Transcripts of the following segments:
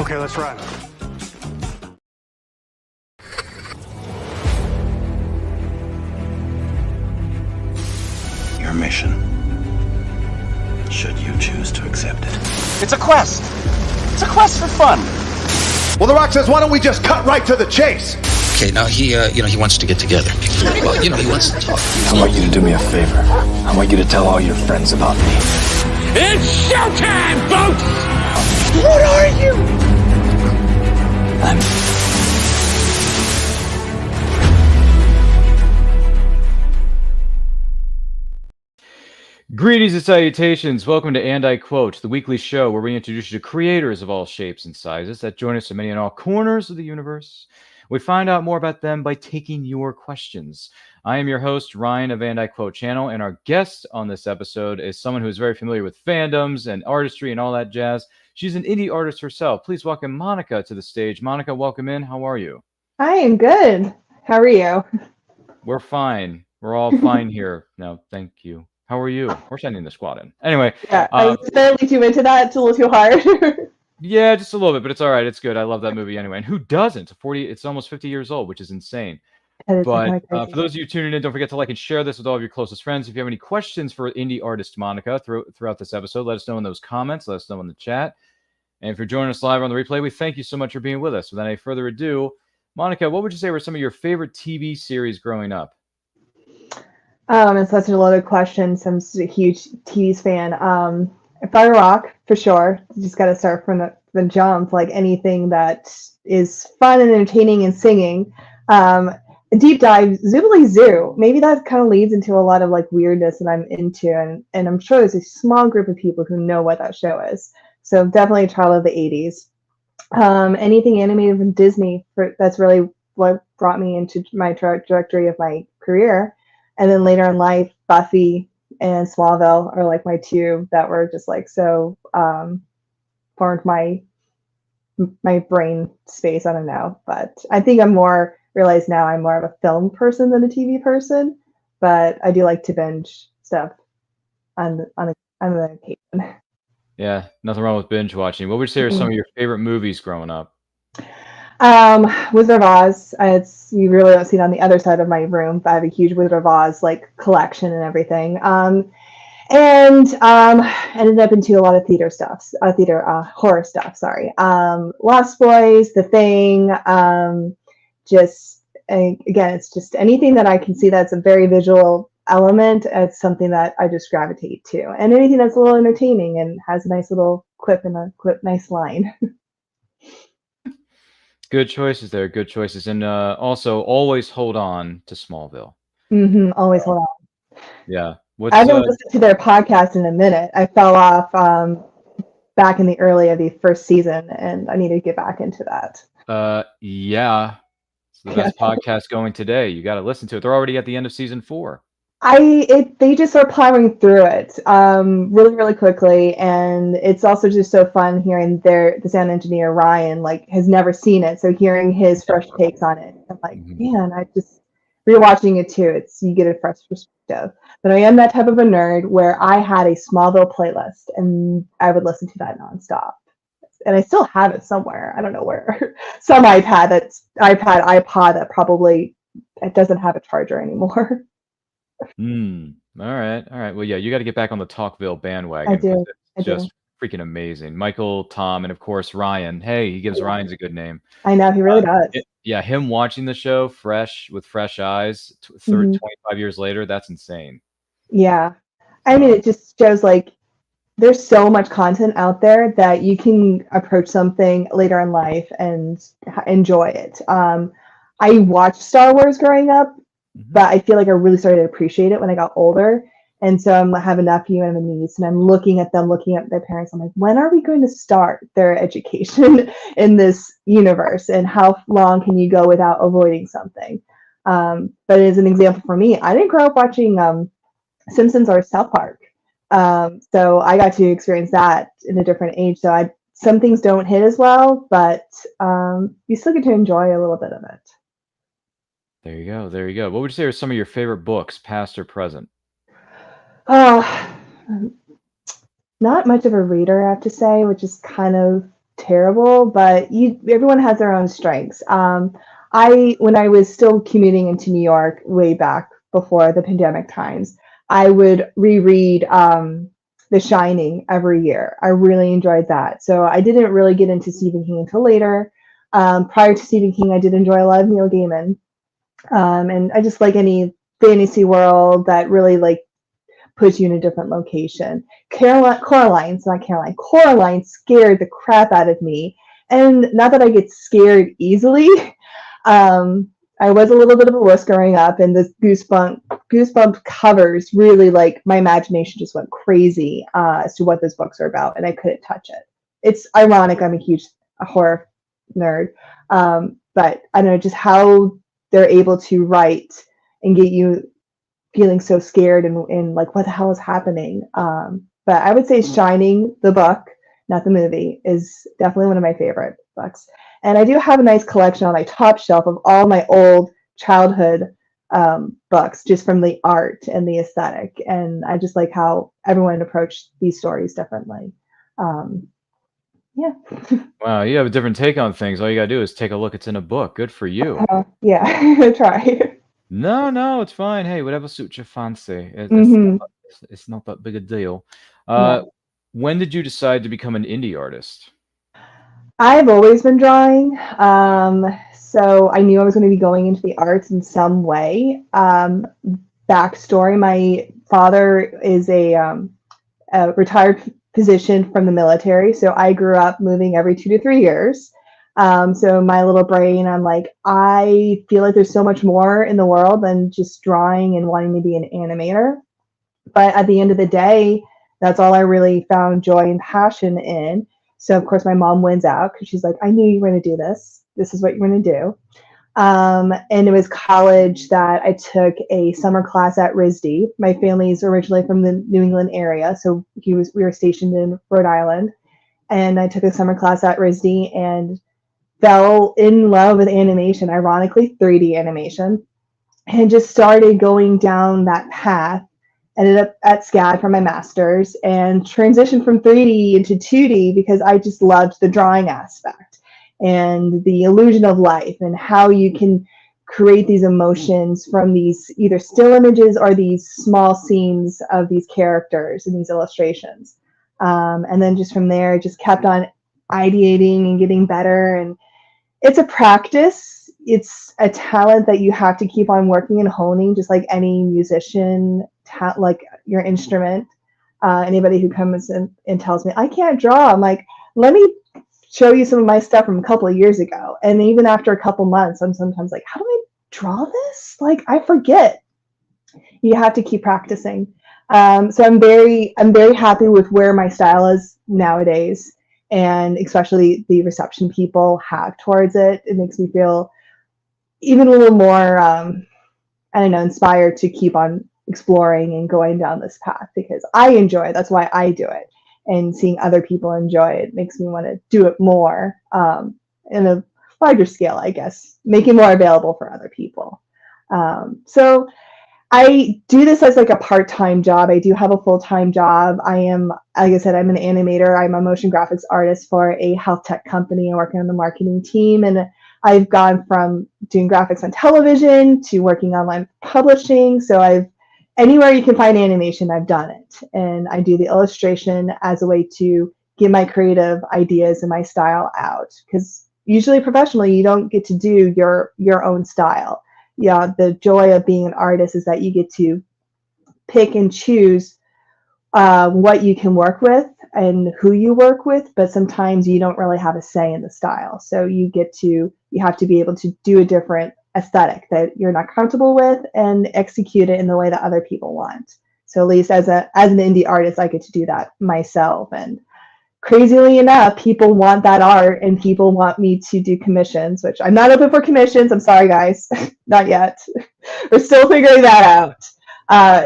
Okay, let's run. Your mission, should you choose to accept it. It's a quest. It's a quest for fun. Well, The Rock says, why don't we just cut right to the chase? Okay, now he wants to get together. Well, he wants to talk. I want you to do me a favor. I want you to tell all your friends about me. It's showtime, folks! What are you? I'm... Greetings and salutations. Welcome to And I Quote, the weekly show where we introduce you to creators of all shapes and sizes that join us from many and all corners of the universe. We find out more about them by taking your questions. I am your host, Ryan of And I Quote channel, and our guest on this episode is someone who is very familiar with fandoms and artistry and all that jazz. She's an indie artist herself. Please welcome Monika to the stage. Monika, welcome in. How are you? I am good. How are you? We're fine. We're all fine here. No, thank you. How are you? We're sending the squad in. Anyway. Yeah, I was barely too into that. It's a little too hard. Yeah, just a little bit, but it's all right. It's good. I love that movie anyway. And who doesn't? It's almost 50 years old, which is insane. But for those of you tuning in, don't forget to like and share this with all of your closest friends. If you have any questions for indie artist Monika throughout this episode, let us know in those comments. Let us know in the chat. And if you're joining us live on the replay, we thank you so much for being with us. Without any further ado, Monika, what would you say were some of your favorite TV series growing up? It's such a loaded question. So I'm just a huge TV's fan. Fire Rock, for sure. You just got to start from the jump, like anything that is fun and entertaining and singing. A deep dive, Zoobly Zoo. Maybe that kind of leads into a lot of like weirdness that I'm into. And I'm sure there's a small group of people who know what that show is. So definitely a child of the 80s. Anything animated from Disney, that's really what brought me into my trajectory of my career. And then later in life, Buffy and Smallville are like my two that were just like so formed my brain space. I don't know, but I think I'm more of a film person than a TV person. But I do like to binge stuff on the occasion. Yeah, nothing wrong with binge watching. What would you say are some of your favorite movies growing up? Wizard of Oz. You really don't see it on the other side of my room, but I have a huge Wizard of Oz like collection and everything. Ended up into a lot of horror stuff. Sorry. Lost Boys, The Thing. Again, it's just anything that I can see that's a very visual element. It's something that I just gravitate to, and anything that's a little entertaining and has a nice little quip and nice line. Good choices there. Good choices. And also, always hold on to Smallville. Mm-hmm, always hold on. Yeah. I haven't listened to their podcast in a minute. I fell off back in the early of the first season, and I need to get back into that. Yeah. It's the best podcast going today. You got to listen to it. They're already at the end of season 4. They just are plowing through it really, really quickly, and it's also just so fun hearing the sound engineer Ryan has never seen it, so hearing his fresh takes on it, I'm like, man, I just rewatching it too. You get a fresh perspective. But I am that type of a nerd where I had a Smallville playlist, and I would listen to that nonstop, and I still have it somewhere. I don't know where. Some iPod that probably it doesn't have a charger anymore. All right. Well, yeah, you got to get back on the Talkville bandwagon. I do. It's just freaking amazing. Michael, Tom, and of course Ryan. Hey, he gives Ryan's a good name. I know, he really does. Him watching the show with fresh eyes 25 years later, that's insane. Yeah. I mean, it just shows there's so much content out there that you can approach something later in life and enjoy it. I watched Star Wars growing up, but I feel like I really started to appreciate it when I got older. And so I have a nephew and a niece, and I'm looking at their parents. I'm like, when are we going to start their education in this universe? And how long can you go without avoiding something? But as an example for me, I didn't grow up watching Simpsons or South Park. So I got to experience that in a different age. So some things don't hit as well, but you still get to enjoy a little bit of it. There you go. What would you say are some of your favorite books, past or present? Not much of a reader, I have to say, which is kind of terrible, but everyone has their own strengths. When I was still commuting into New York way back before the pandemic times, I would reread The Shining every year. I really enjoyed that. So I didn't really get into Stephen King until later. Prior to Stephen King, I did enjoy a lot of Neil Gaiman. And I just like any fantasy world that really like puts you in a different location. Coraline scared the crap out of me. And not that I get scared easily. I was a little bit of a wuss growing up, and the Goosebump covers really, like, my imagination just went crazy as to what those books are about, and I couldn't touch it. It's ironic, I'm a huge horror nerd, but I don't know, just how they're able to write and get you feeling so scared and like, what the hell is happening? But I would say Shining, the book, not the movie, is definitely one of my favorite books. And I do have a nice collection on my top shelf of all my old childhood books, just from the art and the aesthetic. And I just like how everyone approached these stories differently. Yeah. Wow, you have a different take on things. All you gotta do is take a look. It's in a book. Good for you. Yeah, try. No, it's fine. Hey, whatever suits your fancy. It's not that big a deal. Yeah. When did you decide to become an indie artist? I've always been drawing, so I knew I was going to be going into the arts in some way. Backstory: my father is a retired physician from the military, so I grew up moving every 2 to 3 years. So my little brain, I'm like, I feel like there's so much more in the world than just drawing and wanting to be an animator. But at the end of the day, that's all I really found joy and passion in. So, of course, my mom wins out because she's like, I knew you were going to do this. This is what you're going to do. And it was college that I took a summer class at RISD. My family's originally from the New England area, so we were stationed in Rhode Island. And I took a summer class at RISD and fell in love with animation, ironically 3D animation, and just started going down that path. Ended up at SCAD for my master's and transitioned from 3D into 2D because I just loved the drawing aspect and the illusion of life and how you can create these emotions from these either still images or these small scenes of these characters and these illustrations. And then just from there, just kept on ideating and getting better. And it's a practice. It's a talent that you have to keep on working and honing, just like any musician, like your instrument. Anybody who comes in and tells me, I can't draw, I'm like, let me show you some of my stuff from a couple of years ago. And even after a couple months, I'm sometimes like, how do I draw this? Like, I forget. You have to keep practicing. So I'm very happy with where my style is nowadays, and especially the reception people have towards it. It makes me feel even a little more, I don't know, inspired to keep on exploring and going down this path because I enjoy it. That's why I do it. And seeing other people enjoy it makes me want to do it more in a larger scale, I guess, make it more available for other people. So I do this as like a part-time job. I do have a full-time job. I am, like I said, I'm an animator. I'm a motion graphics artist for a health tech company. I'm working on the marketing team, and I've gone from doing graphics on television to working online publishing. So anywhere you can find animation, I've done it. And I do the illustration as a way to get my creative ideas and my style out. Because usually professionally, you don't get to do your own style. Yeah, the joy of being an artist is that you get to pick and choose what you can work with and who you work with, but sometimes you don't really have a say in the style. So you have to be able to do a different aesthetic that you're not comfortable with and execute it in the way that other people want. So at least as an indie artist, I get to do that myself. And crazily enough, people want that art and people want me to do commissions, which I'm not open for commissions. I'm sorry, guys. Not yet. We're still figuring that out.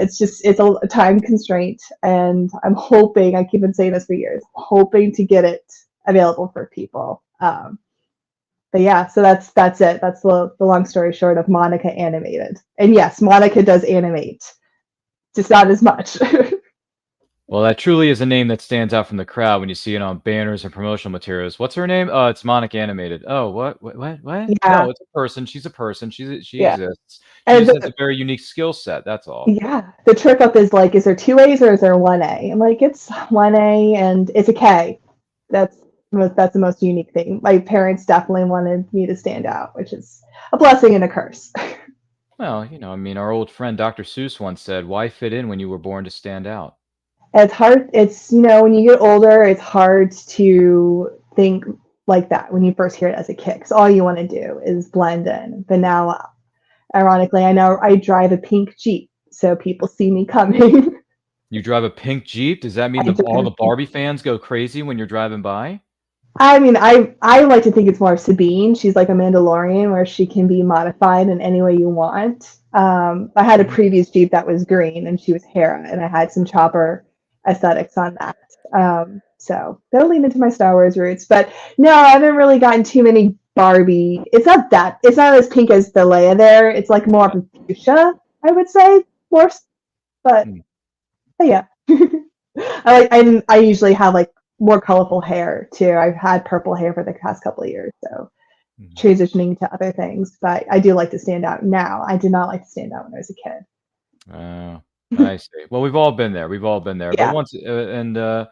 It's a time constraint, and I'm hoping, I keep on saying this for years, hoping to get it available for people. But yeah, so that's it. That's the long story short of Monikanimated. And yes, Monika does animate, just not as much. Well, that truly is a name that stands out from the crowd when you see it on banners and promotional materials. What's her name? Oh, it's Monikanimated. Oh, what? Yeah, No, it's a person. She's a person. She yeah. exists. She And just has a very unique skill set. That's all. yeah, the trip up is like, is there two A's or is there one A? I'm like, it's one A and it's a K. That's the most unique thing. My parents definitely wanted me to stand out, which is a blessing and a curse. Well, I mean, our old friend Dr. Seuss once said, "Why fit in when you were born to stand out?" It's hard. It's, when you get older, it's hard to think like that when you first hear it as a kid, because all you want to do is blend in. But now, ironically, I know I drive a pink Jeep, so people see me coming. You drive a pink Jeep? Does that mean I all drive the a pink Barbie fans go crazy when you're driving by? I mean, I like to think it's more Sabine. She's like a Mandalorian where she can be modified in any way you want. I had a previous Jeep that was green and she was Hera, and I had some chopper aesthetics on that. So that'll lean into my Star Wars roots. But no, I haven't really gotten too many Barbie. It's not as pink as the Leia there. It's like more of a fuchsia, I would say, more. But, Hmm. but yeah, I usually have like more colorful hair too. I've had purple hair for the past couple of years, so Mhm. transitioning to other things. But I do like to stand out now. I did not like to stand out when I was a kid. Oh, I see. Well, we've all been there. We've all been there. But Yeah.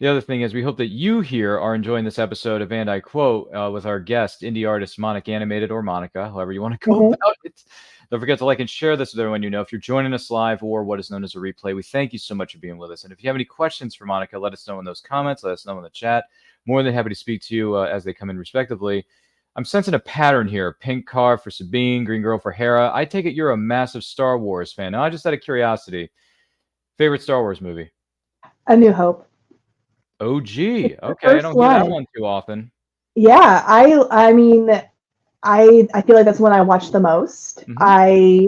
the other thing is, we hope that you here are enjoying this episode of And I Quote with our guest, indie artist Monikanimated, or Monika, however you want to go Mhm. about it. Don't forget to like and share this with everyone you know. If you're joining us live or what is known as a replay, we thank you so much for being with us. And if you have any questions for Monika, let us know in those comments. Let us know in the chat. More than happy to speak to you as they come in respectively. I'm sensing a pattern here. Pink car for Sabine, green girl for Hera. I take it you're a massive Star Wars fan. Now, just out of curiosity, favorite Star Wars movie? A New Hope. OG. The Okay, I first don't hear that one. one too often. Yeah, I mean, I feel like that's when I watched the most. Mhm.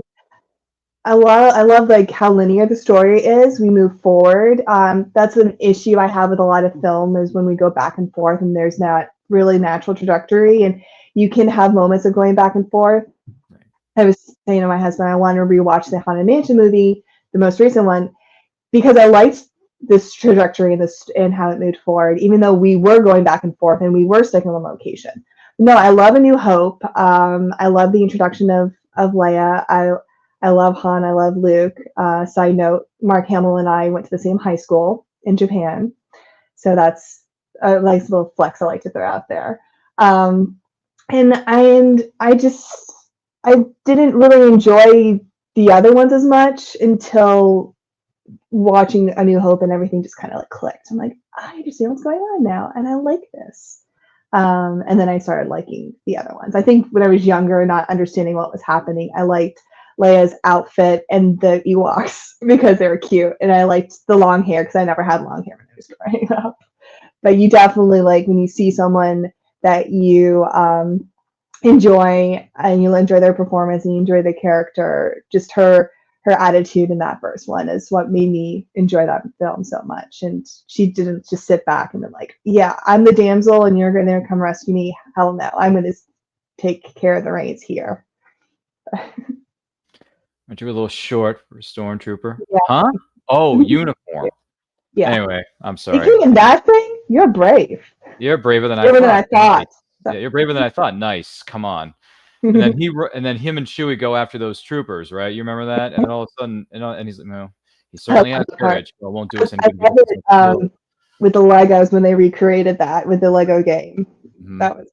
I love like how linear the story is. We move forward. That's an issue I have with a lot of film is when we go back and forth and there's not really natural trajectory, and you can have moments of going back and forth. Right. I was saying to my husband, I want to rewatch the Haunted Mansion movie, the most recent one, because I liked this trajectory and how it moved forward, even though we were going back and forth and we were stuck in one location. No, I love A New Hope. I love the introduction of Leia. I love Han. I love Luke. Side note: Mark Hamill and I went to the same high school in Japan, so that's a nice little flex I like to throw out there. And I didn't really enjoy the other ones as much until watching A New Hope, and everything just kind of like clicked. I'm like, I understand what's going on now, and I like this. And then I started liking the other ones. I think when I was younger, not understanding what was happening, I liked Leia's outfit and the Ewoks because they were cute, and I liked the long hair because I never had long hair when I was growing up. But you definitely like when you see someone that you enjoy and you enjoy their performance and you enjoy the character, just her attitude in that first one is what made me enjoy that film so much. And she didn't just sit back and be like, yeah, I'm the damsel and you're going to come rescue me. Hell no, I'm going to take care of the reins here. Aren't you a little short for a stormtrooper? Yeah. Huh? Oh, uniform. Yeah. Anyway, I'm sorry. Speaking in that thing, you're brave. You're braver than Braver than I I thought. thought. Yeah, you're braver than I thought. Nice. Come on. And then him and Chewie go after those troopers, right? You remember that? And then all of a sudden, and he's like, no, he certainly has courage, but it won't do us any I good. love it with the Legos when they recreated that with the Lego game. Mhm. That was.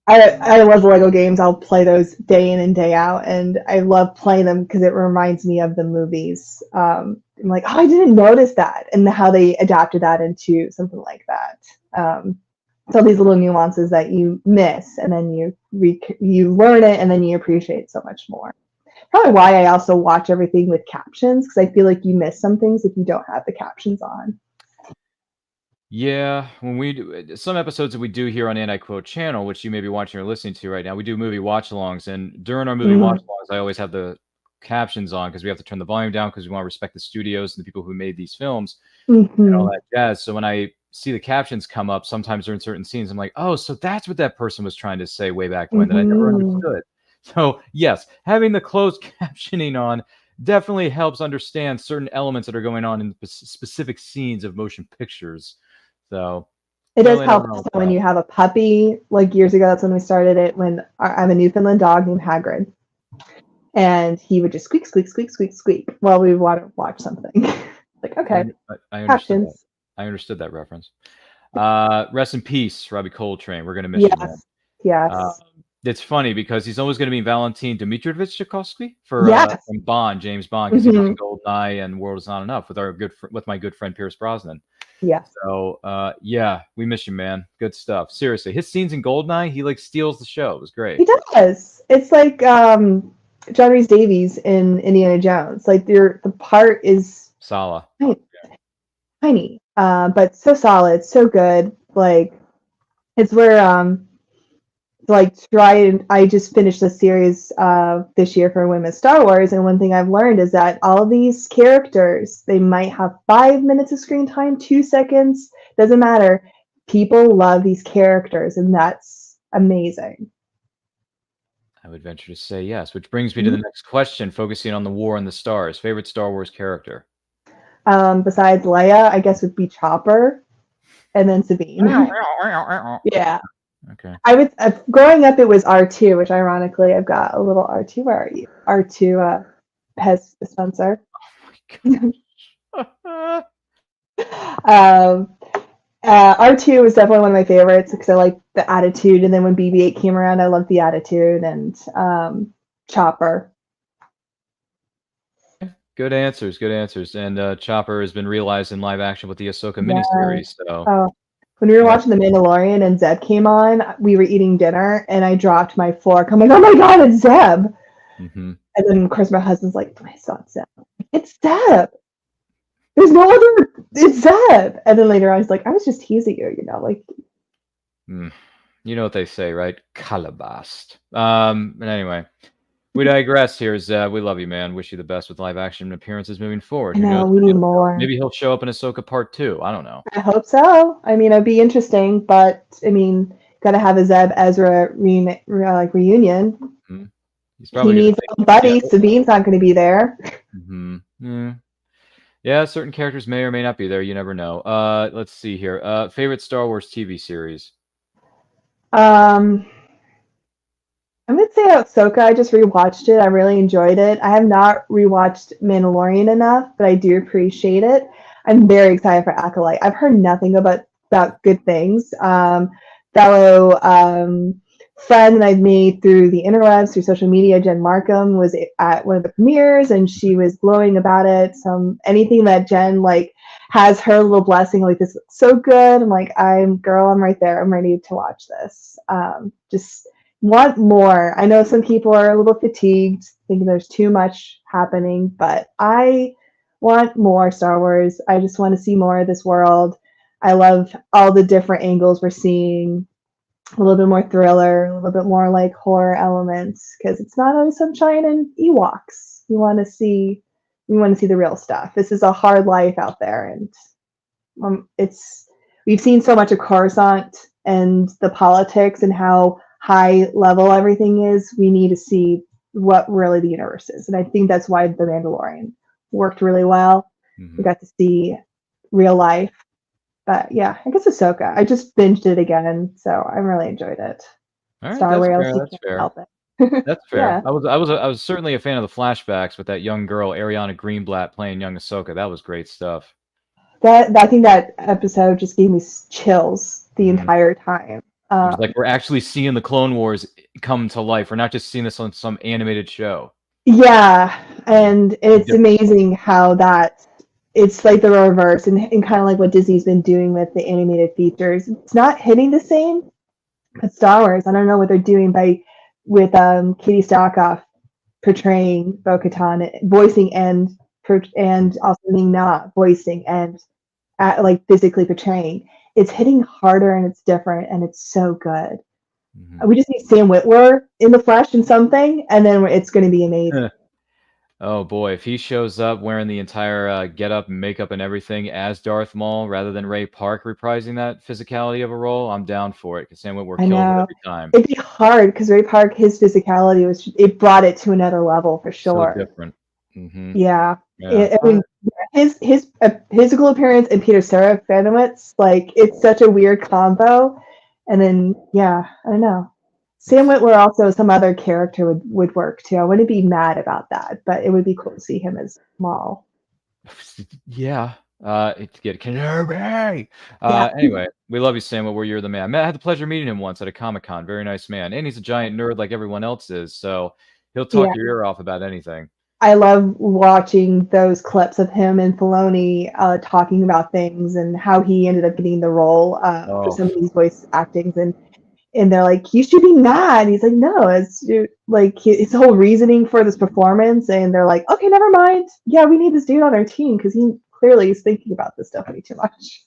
I love Lego games. I'll play those day in and day out, and I love playing them because it reminds me of the movies. I'm like, oh, I didn't notice that, and how they adapted that into something like that. So these little nuances that you miss, and then you learn it, and then you appreciate it so much more. Probably why I also watch everything with captions, because I feel like you miss some things if you don't have the captions on. Yeah, when we do some episodes that we do here on And I Quote channel, which you may be watching or listening to right now, we do movie watch-alongs, and during our movie watch-alongs, I always have the captions on because we have to turn the volume down because we want to respect the studios and the people who made these films and all that jazz. So when I see the captions come up, sometimes during certain scenes, I'm like, oh, so that's what that person was trying to say way back when that I never understood. So yes, having the closed captioning on definitely helps understand certain elements that are going on in specific scenes of motion pictures. So It does definitely help nothing wrong also with when that. you have a puppy. Like years ago, that's when we started it. When I have a Newfoundland dog named Hagrid, and he would just squeak, squeak, squeak, squeak, squeak while we want to watch something. Like, okay, I understood that. captions. I understood that reference. Rest in peace, Robbie Coltrane. We're gonna miss you, man. Yes, yes, It's funny because he's always going to be Valentin Dmitrovich Tchaikovsky for yes. from Bond, James Bond, because he was Hmm. in GoldenEye and World Is Not Enough with with my good friend Pierce Brosnan. Yes, So yeah, we miss you, man. Good stuff. Seriously, his scenes in GoldenEye, he like steals the show. It was great. he does. It's like John Rhys Davies in Indiana Jones. Like the part is Sala. tiny, but so solid, so good. Like it's where like I just finished the series this year for Women's Star Wars, and one thing I've learned is that all of these characters, they might have 5 minutes of screen time, 2 seconds, doesn't matter. People love these characters, and that's amazing. I would venture to say yes, which brings me to the next question, focusing on the War and the Stars. Favorite Star Wars character? Besides Leia, I guess would be Chopper, and then Sabine. Yeah. Okay. I was growing up. It was R2, which ironically I've got a little R2. Where are you? R2 Pez dispenser. R2 was definitely one of my favorites because I like the attitude. And then when BB-8 came around, I loved the attitude and Chopper. Good answers. Good answers. And Chopper has been realized in live action with the Ahsoka miniseries. So Oh, when we were watching The Mandalorian and Zeb came on, we were eating dinner and I dropped my fork. I'm like, oh my God, it's Zeb. Mm-hmm. And then, of course, my husband's like, it's not Zeb. It's Zeb. There's no other. It's Zeb. And then later I was like, I was just teasing you, like. You know what they say, right? Calabast. And anyway, we digress here. We love you, man. Wish you the best with live action appearances moving forward. I know, we need more. Maybe he'll show up in Ahsoka Part 2. I don't know. I hope so. I mean, it'd be interesting, but I mean, gotta have a Zeb Ezra reunion. Mm-hmm. He needs a buddy. Sabine's not going to be there. Mm-hmm. Yeah, certain characters may or may not be there. You never know. Let's see here. Favorite Star Wars TV series? I'm gonna say Ahsoka. I just rewatched it. I really enjoyed it. I have not rewatched Mandalorian enough, but I do appreciate it. I'm very excited for Acolyte. I've heard nothing about good things. Fellow friend that I've made through the interwebs, through social media, Jen Markham, was at one of the premieres, and she was glowing about it. Anything that Jen has her little blessing, this is so good. I'm like, I'm right there. I'm ready to watch this. Just want more. I know some people are a little fatigued, thinking there's too much happening, but I want more Star Wars. I just want to see more of this world. I love all the different angles we're seeing. A little bit more thriller, a little bit more horror elements, because it's not always sunshine and Ewoks. We want to see the real stuff. This is a hard life out there, and we've seen so much of Coruscant and the politics and how high level everything is. We need to see what really the universe is, and I think that's why The Mandalorian worked really well. We got to see real life. But yeah, I guess Ahsoka. I just binged it again, so I really enjoyed it. All right, Star Wars, that's fair. Help it. That's fair. Yeah. I was certainly a fan of the flashbacks with that young girl Ariana Greenblatt playing young Ahsoka. That was great stuff. I think that episode just gave me chills the entire time. It was like we're actually seeing the Clone Wars come to life. We're not just seeing this on some animated show. Yeah, and it's amazing how it's like the reverse, and kind of like what Disney's been doing with the animated features. It's not hitting the same, but Star Wars, I don't know what they're doing with Katie Sackhoff portraying Bo-Katan, voicing and also Ming-Na voicing and physically portraying. It's hitting harder and it's different and it's so good. We just need Sam Witwer in the flesh in something, and then it's going to be amazing. Oh boy, if he shows up wearing the entire get-up, makeup, and everything as Darth Maul rather than Ray Park reprising that physicality of a role, I'm down for it because Sam Witwer killed it every time. It'd be hard because Ray Park, his physicality it brought it to another level for sure. So different. Yeah. Yeah. I mean, his physical appearance and Peter Serafinowicz, like it's such a weird combo. And then I don't know. Sam Witwer also some other character would work too. I wouldn't be mad about that, but it would be cool to see him as Maul. Yeah. It's get Kenobi. Yeah. Anyway, we love you, Sam. Where you're the man. I had the pleasure of meeting him once at a Comic-Con. Very nice man, and he's a giant nerd like everyone else is. So he'll talk Yeah. your ear off about anything. I love watching those clips of him and Filoni talking about things and how he ended up getting the role for some of these voice actings, and they're like, "You should be mad." He's like, "No, it's like his whole reasoning for this performance," and they're like, "Okay, never mind. Yeah, we need this dude on our team because he clearly is thinking about this stuff way too much."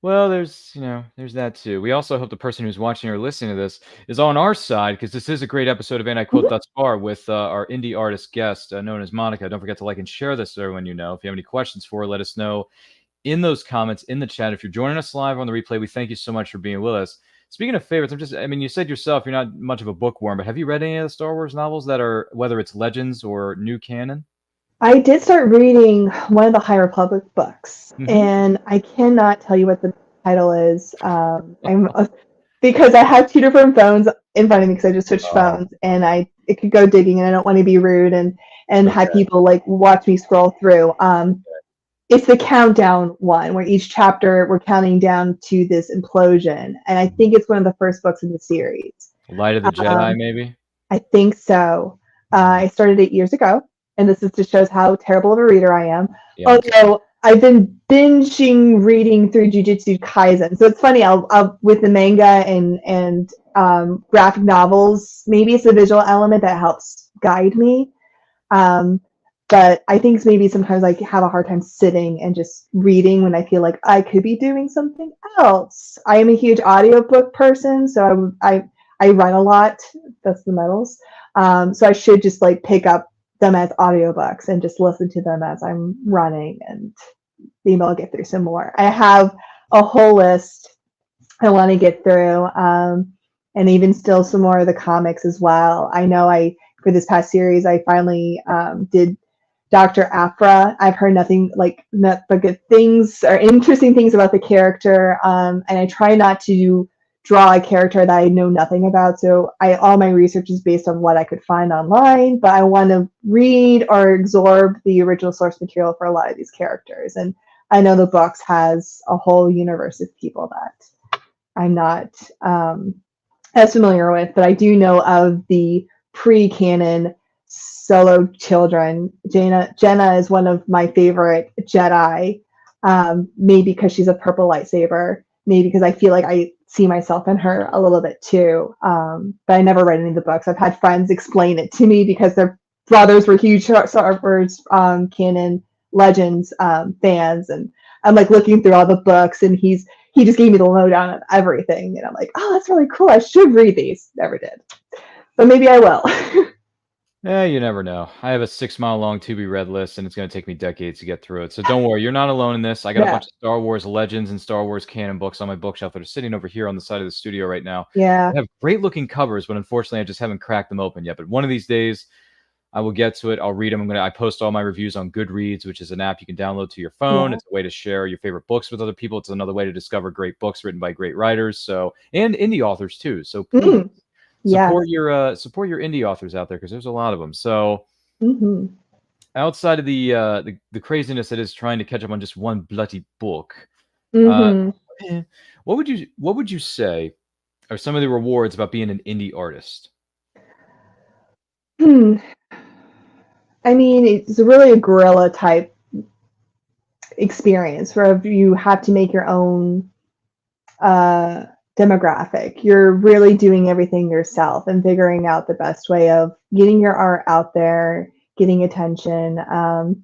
Well, there's that too. We also hope the person who's watching or listening to this is on our side, because this is a great episode of Anti-Quote thus far with our indie artist guest known as Monika. Don't forget to like and share this to everyone you know. If you have any questions for her, let us know in those comments in the chat. If you're joining us live on the replay, we thank you so much for being with us. Speaking of favorites, you said yourself you're not much of a bookworm, but have you read any of the Star Wars novels that are, whether it's Legends or new canon? I did start reading one of the High Republic books, and I cannot tell you what the title is. Because I have two different phones in front of me because I just switched phones, and it could go digging, and I don't want to be rude and have people like watch me scroll through. It's the countdown one where each chapter we're counting down to this implosion, and I think it's one of the first books in the series. Light of the Jedi, maybe? I think so. I started it years ago, and this just shows how terrible of a reader I am. Yeah. Although I've been binging reading through Jujutsu Kaisen, so it's funny. I'll with the manga and graphic novels, maybe it's a visual element that helps guide me. But I think maybe sometimes I have a hard time sitting and just reading when I feel like I could be doing something else. I am a huge audiobook person, so I run a lot. That's the metals. So I should just like pick up them as audiobooks and just listen to them as I'm running, and maybe I'll get through some more. I have a whole list I want to get through, and even still some more of the comics as well. I know for this past series, I finally did Dr. Aphra. I've heard nothing but good things or interesting things about the character, and I try not to draw a character that I know nothing about. So all my research is based on what I could find online, but I want to read or absorb the original source material for a lot of these characters. And I know the books has a whole universe of people that I'm not as familiar with, but I do know of the pre-canon solo children. Jenna is one of my favorite Jedi, maybe because she's a purple lightsaber, maybe because I feel like I see myself in her a little bit too. But I never read any of the books. I've had friends explain it to me because their brothers were huge Star Wars canon Legends fans, and I'm like looking through all the books, and he just gave me the lowdown on everything, and I'm like, oh, that's really cool. I should read these. Never did, but maybe I will. Yeah, you never know. I have a 6-mile-long to-be-read list, and it's going to take me decades to get through it. So don't worry, you're not alone in this. I got a bunch of Star Wars Legends and Star Wars canon books on my bookshelf that are sitting over here on the side of the studio right now. Yeah. They have great-looking covers, but unfortunately, I just haven't cracked them open yet. But one of these days, I will get to it. I'll read them. I post all my reviews on Goodreads, which is an app you can download to your phone. It's a way to share your favorite books with other people. It's another way to discover great books written by great writers, and indie authors too. So please. Support your indie authors out there, because there's a lot of them. So outside of the craziness that is trying to catch up on just one bloody book, what would you say are some of the rewards about being an indie artist? I mean, it's really a guerrilla type experience where you have to make your own demographic. You're really doing everything yourself and figuring out the best way of getting your art out there, getting attention. And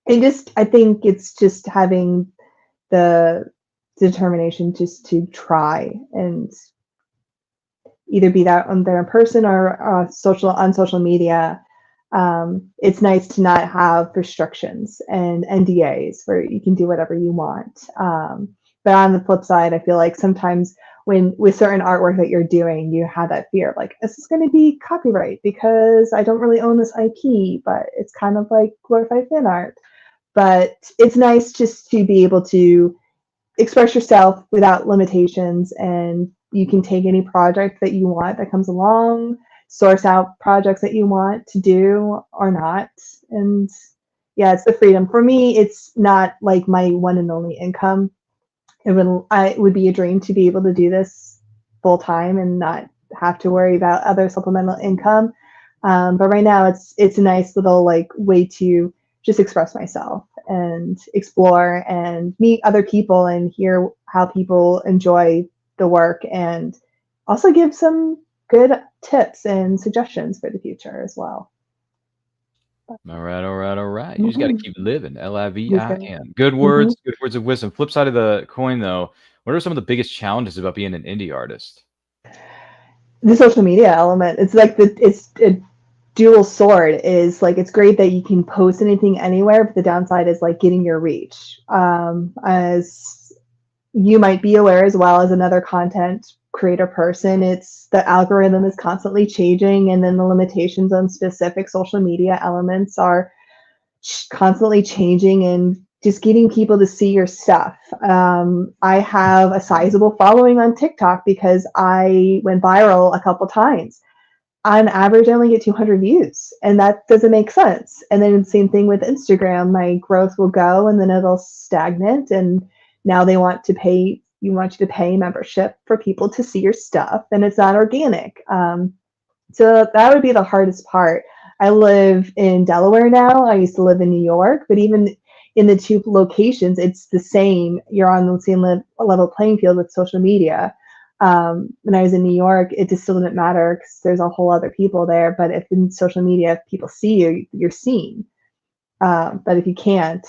I think it's just having the determination just to try and either be that on there in person or on social media. It's nice to not have restrictions and NDAs where you can do whatever you want. But on the flip side, I feel like sometimes when with certain artwork that you're doing, you have that fear of like, is this going to be copyright because I don't really own this IP, but it's kind of like glorified fan art. But it's nice just to be able to express yourself without limitations, and you can take any project that you want that comes along, source out projects that you want to do or not. And yeah, it's the freedom. For me, it's not like my one and only income. It would be a dream to be able to do this full time and not have to worry about other supplemental income. But right now, it's a nice little like way to just express myself and explore and meet other people and hear how people enjoy the work, and also give some good tips and suggestions for the future as well. All right. You just got to keep living. LIVIN. Good Mm-hmm. words, good words of wisdom. Flip side of the coin, though, what are some of the biggest challenges about being an indie artist? The social media element. It's like it's a dual sword. Is like it's great that you can post anything anywhere, but the downside is like getting your reach. As you might be aware, as well as another content creator person, it's the algorithm is constantly changing, and then the limitations on specific social media elements are constantly changing, and just getting people to see your stuff. I have a sizable following on TikTok because I went viral a couple times. On average, I only get 200 views, and that doesn't make sense. And then same thing with Instagram. My growth will go, and then it'll stagnate, and now they want to pay. You want you to pay membership for people to see your stuff, and it's not organic. So that would be the hardest part. I live in Delaware now. I used to live in New York, but even in the two locations, it's the same. You're on the same level playing field with social media. When I was in New York, it just still didn't matter because there's a whole other people there. But if in social media, if people see you, you're seen. But if you can't,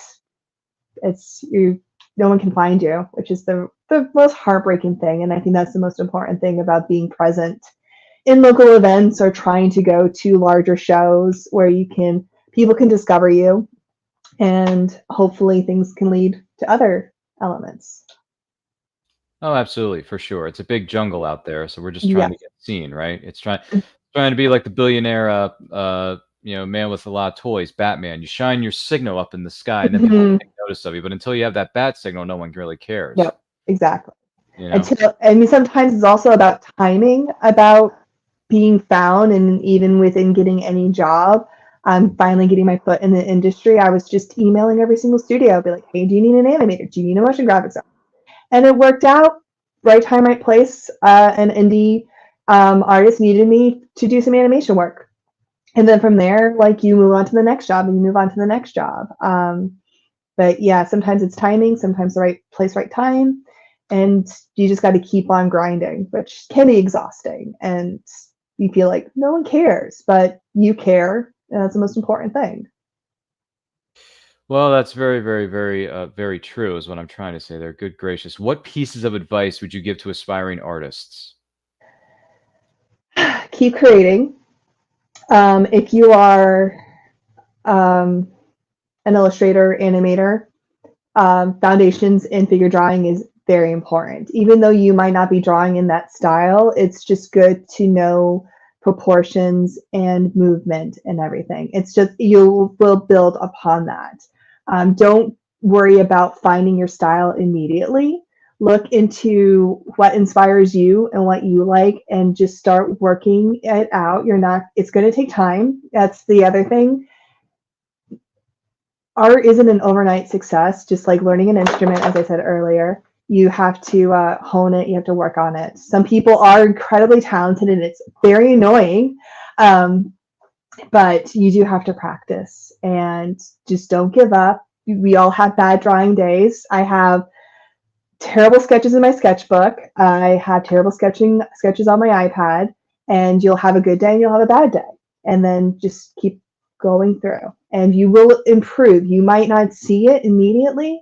no one can find you, which is the most heartbreaking thing. And I think that's the most important thing about being present in local events or trying to go to larger shows where people can discover you, and hopefully things can lead to other elements. Oh, absolutely, for sure. It's a big jungle out there, so we're just trying to Yes. get seen, right? It's trying to be like the billionaire, man with a lot of toys, Batman. You shine your signal up in the sky, and then people Mhm. take notice of you. But until you have that bat signal, no one really cares. Yep, exactly. You know? I mean, sometimes it's also about timing, about being found, and even within getting any job. I'm finally getting my foot in the industry. I was just emailing every single studio. I'd be like, hey, do you need an animator? Do you need a motion graphics? And it worked out. Right time, right place. An indie artist needed me to do some animation work. And then from there, like you move on to the next job and you move on to the next job. But yeah, sometimes it's timing, sometimes the right place, right time. And you just got to keep on grinding, which can be exhausting. And you feel like no one cares, but you care. And that's the most important thing. Well, that's very, very, very, very true, is what I'm trying to say there. Good gracious. What pieces of advice would you give to aspiring artists? Keep creating. If you are an illustrator, animator, foundations in figure drawing is very important. Even though you might not be drawing in that style, it's just good to know proportions and movement and everything. It's just you will build upon that. Don't worry about finding your style immediately. Look into what inspires you and what you like, and just start working it out. It's going to take time. That's the other thing. Art isn't an overnight success, just like learning an instrument, as I said earlier. You have to hone it, you have to work on it. Some people are incredibly talented and it's very annoying, but you do have to practice and just don't give up. We all have bad drawing days. I have terrible sketches in my sketchbook. I have terrible sketches on my iPad, and you'll have a good day and you'll have a bad day. And then just keep going through, and you will improve. You might not see it immediately,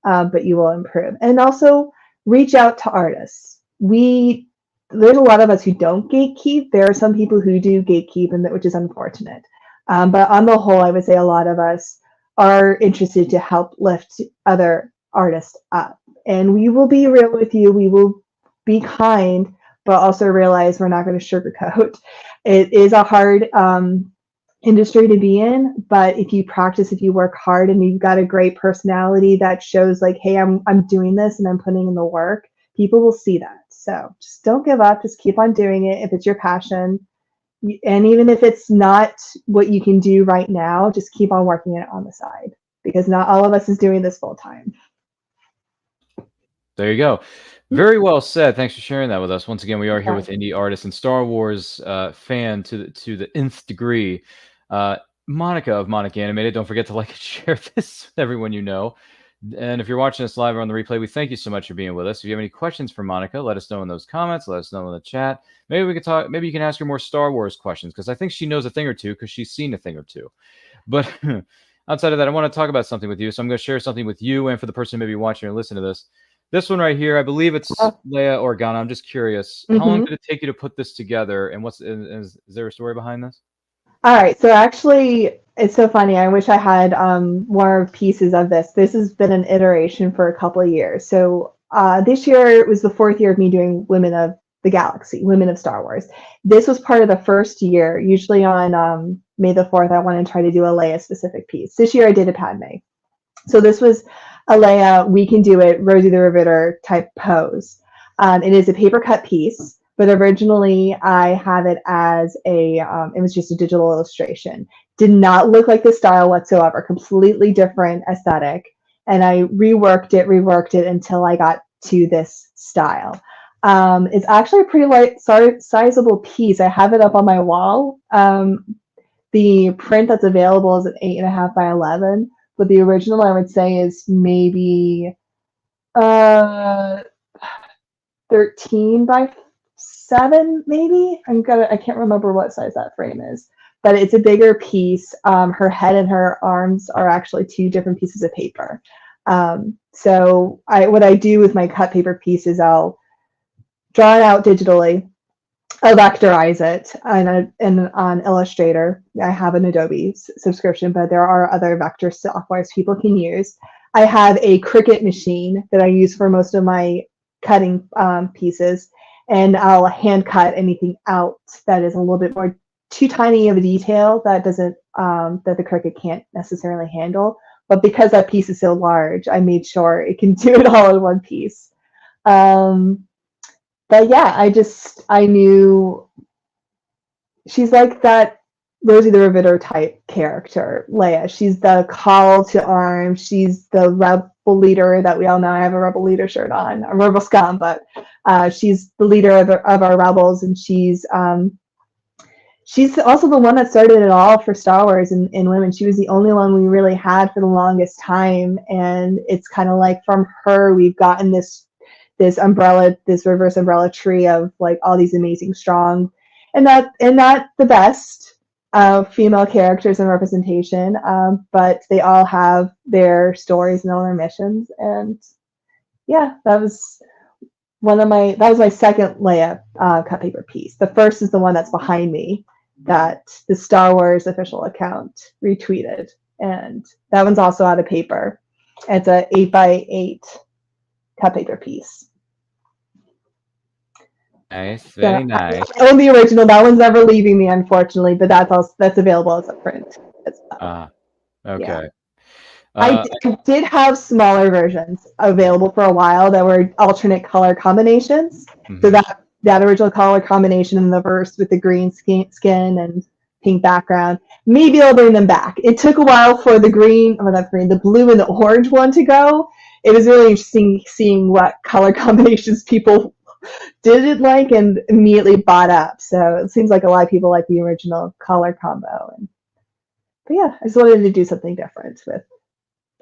but you will improve. And also reach out to artists. There's a lot of us who don't gatekeep. There are some people who do gatekeep, which is unfortunate. But on the whole, I would say a lot of us are interested to help lift other artists up and we will be real with you. We will be kind, but also realize we're not going to sugarcoat. It is a hard industry to be in, but if you practice, if you work hard, and you've got a great personality that shows like, hey, I'm doing this and I'm putting in the work, people will see that. So just don't give up. Just keep on doing it if it's your passion. And even if it's not what you can do right now, just keep on working it on the side, because not all of us is doing this full time. There you go. Very well said. Thanks for sharing that with us. Once again, we are here with indie artist and Star Wars fan to the nth degree, Monika of Monikanimated. Don't forget to like and share this with everyone you know. And if you're watching us live or on the replay, we thank you so much for being with us. If you have any questions for Monika, let us know in those comments. Let us know in the chat. Maybe we could talk. Maybe you can ask her more Star Wars questions, because I think she knows a thing or two, because she's seen a thing or two. But outside of that, I want to talk about something with you. So I'm going to share something with you and for the person maybe watching or listening to this. This one right here, I believe it's Leia Organa. I'm just curious. How long did it take you to put this together? And is there a story behind this? All right. So actually, it's so funny. I wish I had more pieces of this. This has been an iteration for a couple of years. So this year was the 4th year of me doing Women of the Galaxy, Women of Star Wars. This was part of the first year. Usually on May the 4th, I want to try to do a Leia specific piece. This year I did a Padme. So this was a Leia, we can do it, Rosie the Riveter type pose. It is a paper cut piece, but originally I have it as it was just a digital illustration. Did not look like the style whatsoever, completely different aesthetic. And I reworked it until I got to this style. It's actually a pretty sizable piece. I have it up on my wall. The print that's available is an 8.5 by 11. But the original, I would say, is maybe 13 by 7, maybe. I can't remember what size that frame is, but it's a bigger piece. Her head and her arms are actually 2 different pieces of paper. So what I do with my cut paper piece is I'll draw it out digitally. I'll vectorize it on Illustrator. I have an Adobe subscription, but there are other vector softwares people can use. I have a Cricut machine that I use for most of my cutting pieces, and I'll hand cut anything out that is a little bit more too tiny of a detail that doesn't that the Cricut can't necessarily handle. But because that piece is so large, I made sure it can do it all in one piece. But yeah, I knew she's like that Rosie the Riveter type character, Leia. She's the call to arms. She's the rebel leader that we all know. I have a rebel leader shirt on, a rebel scum, but she's the leader of our rebels, and she's also the one that started it all for Star Wars and women. She was the only one we really had for the longest time, and it's kind of like from her we've gotten this umbrella, this reverse umbrella tree of like all these amazing, strong, and not the best female characters and representation, but they all have their stories and all their missions. And yeah, that was my second Leia cut paper piece. The first is the one that's behind me that the Star Wars official account retweeted, and that one's also out of paper. It's a 8 by 8 cut paper piece. Nice, very nice. I own the original. That one's never leaving me, unfortunately, but that's available as a print as well. Okay. Yeah. I did have smaller versions available for a while that were alternate color combinations. Mm-hmm. So that original color combination in the verse with the green skin and pink background, maybe I'll bring them back. It took a while for the blue and the orange one to go. It was really interesting seeing what color combinations people didn't like and immediately bought up. So it seems like a lot of people like the original color combo. But yeah, I just wanted to do something different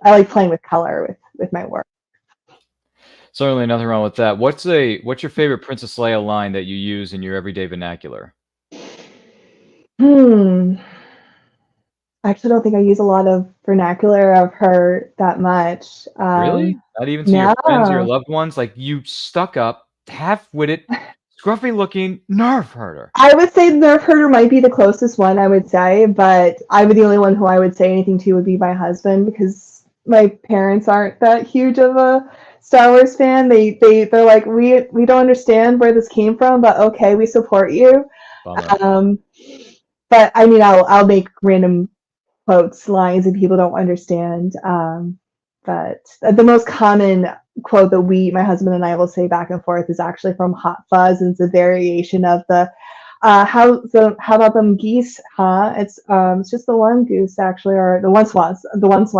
I like playing with color with my work. Certainly nothing wrong with that. What's your favorite Princess Leia line that you use in your everyday vernacular? I actually don't think I use a lot of vernacular of her that much. Really? Not even to your friends or your loved ones? Like, you stuck up, half-witted, scruffy-looking nerve herder. I would say nerve herder might be the closest one, I would say, but I would the only one who I would say anything to would be my husband, because my parents aren't that huge of a Star Wars fan. They're like, we don't understand where this came from, but okay, we support you. Bummer. But I mean, I'll make random quotes, lines that people don't understand. But the most common quote that my husband and I will say back and forth is actually from Hot Fuzz, and it's a variation of the how about them geese, huh? It's just the one goose actually, or the one swan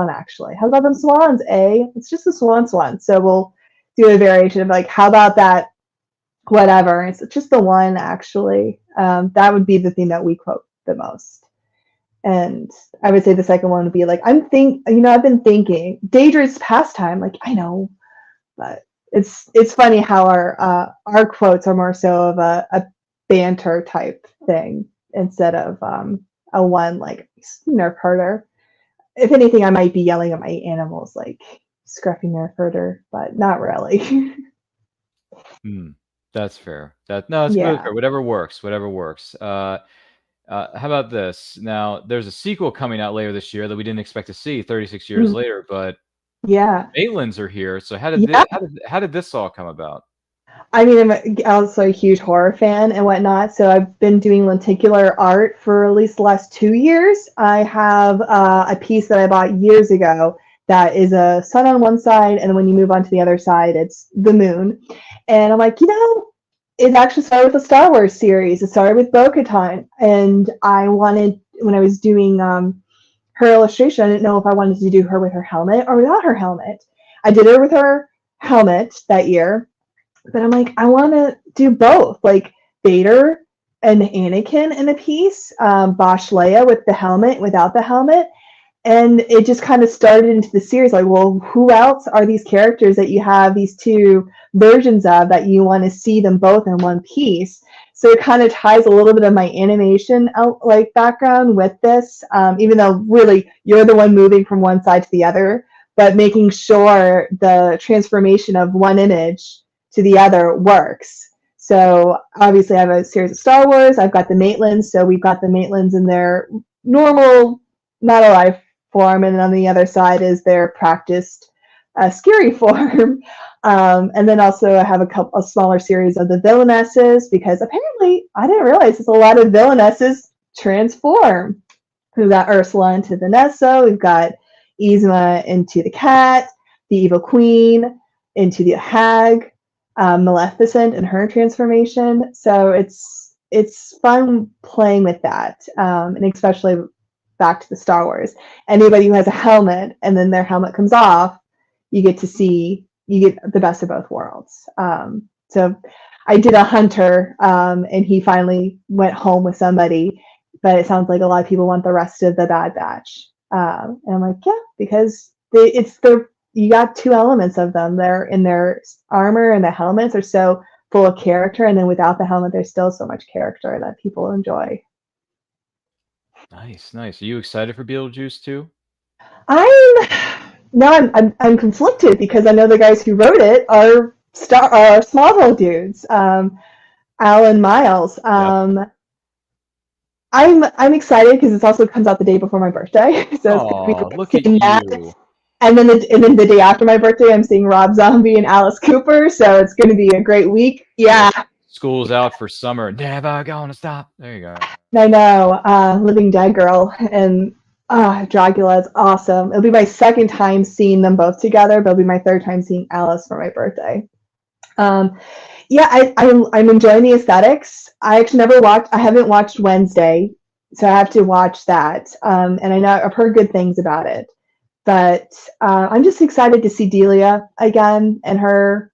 actually. How about them swans, eh? It's just the swan. So we'll do a variation of like, how about that, whatever. It's just the one actually. That would be the thing that we quote the most. And I would say the second one would be like, I've been thinking, dangerous pastime. Like, I know, but it's funny how our quotes are more so of a banter type thing instead of a one like nerf herder. If anything, I might be yelling at my animals like scruffy nerf herder, but not really. That's fair. It's Yeah. fair. Whatever works. How about this? Now, there's a sequel coming out later this year that we didn't expect to see 36 years later, but Yeah. Maitlands are here. So how did this all come about? I mean, I'm also a huge horror fan and whatnot, so I've been doing lenticular art for at least the last 2 years. I have a piece that I bought years ago that is a sun on one side, and when you move on to the other side, it's the moon. And I'm like, it actually started with the Star Wars series. It started with Bo-Katan, and I wanted, when I was doing her illustration, I didn't know if I wanted to do her with her helmet or without her helmet. I did her with her helmet that year. But I'm like, I want to do both, like Vader and Anakin in a piece, Bosch Leia with the helmet, without the helmet. And it just kind of started into the series like, well, who else are these characters that you have these two versions of that you want to see them both in one piece? So it kind of ties a little bit of my animation like background with this, even though really you're the one moving from one side to the other, but making sure the transformation of one image to the other works. So obviously I have a series of Star Wars. I've got the Maitlands. So we've got the Maitlands in their normal, not alive form. And on the other side is their practiced scary form. And then also I have a smaller series of the villainesses, because apparently I didn't realize there's a lot of villainesses transform. We've got Ursula into Vanessa. We've got Yzma into the cat, the evil queen into the hag, Maleficent and her transformation. So it's fun playing with that, and especially back to the Star Wars. Anybody who has a helmet and then their helmet comes off, you get the best of both worlds. So I did a hunter, and he finally went home with somebody, but it sounds like a lot of people want the rest of the Bad Batch. And I'm like, yeah, because you got two elements of them. They're in their armor, and the helmets are so full of character, and then without the helmet, there's still so much character that people enjoy. Nice. Are you excited for Beetlejuice too? I'm conflicted, because I know the guys who wrote it are Smallville dudes, Alan Miles. Yep. I'm excited because it also comes out the day before my birthday, so look at you. And then the day after my birthday, I'm seeing Rob Zombie and Alice Cooper, so it's going to be a great week. Yeah. School's out for summer. Never gonna stop. There you go. I know. Living Dead girl and Dracula is awesome. It'll be my second time seeing them both together, but it'll be my third time seeing Alice for my birthday. Yeah, I'm enjoying the aesthetics. I actually I haven't watched Wednesday, so I have to watch that. And I know I've heard good things about it. But I'm just excited to see Delia again and her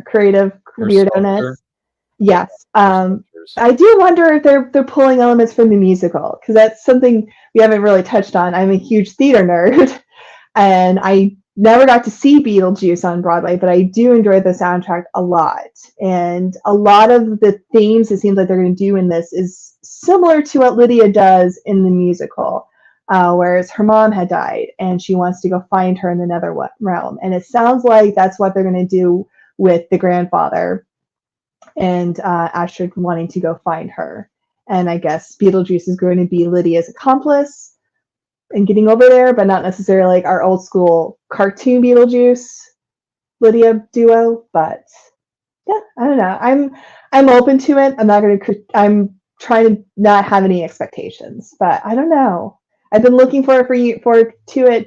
creative weirdo-ness. Yes. I do wonder if they're pulling elements from the musical, because that's something we haven't really touched on. I'm a huge theater nerd, and I never got to see Beetlejuice on Broadway, but I do enjoy the soundtrack a lot. And a lot of the themes it seems like they're going to do in this is similar to what Lydia does in the musical. Whereas her mom had died and she wants to go find her in the nether realm. And it sounds like that's what they're going to do with the grandfather and Astrid wanting to go find her. And I guess Beetlejuice is going to be Lydia's accomplice in getting over there, but not necessarily like our old school cartoon Beetlejuice. Lydia duo, but yeah, I don't know. I'm open to it. I'm trying to not have any expectations, but I don't know. I've been looking for it,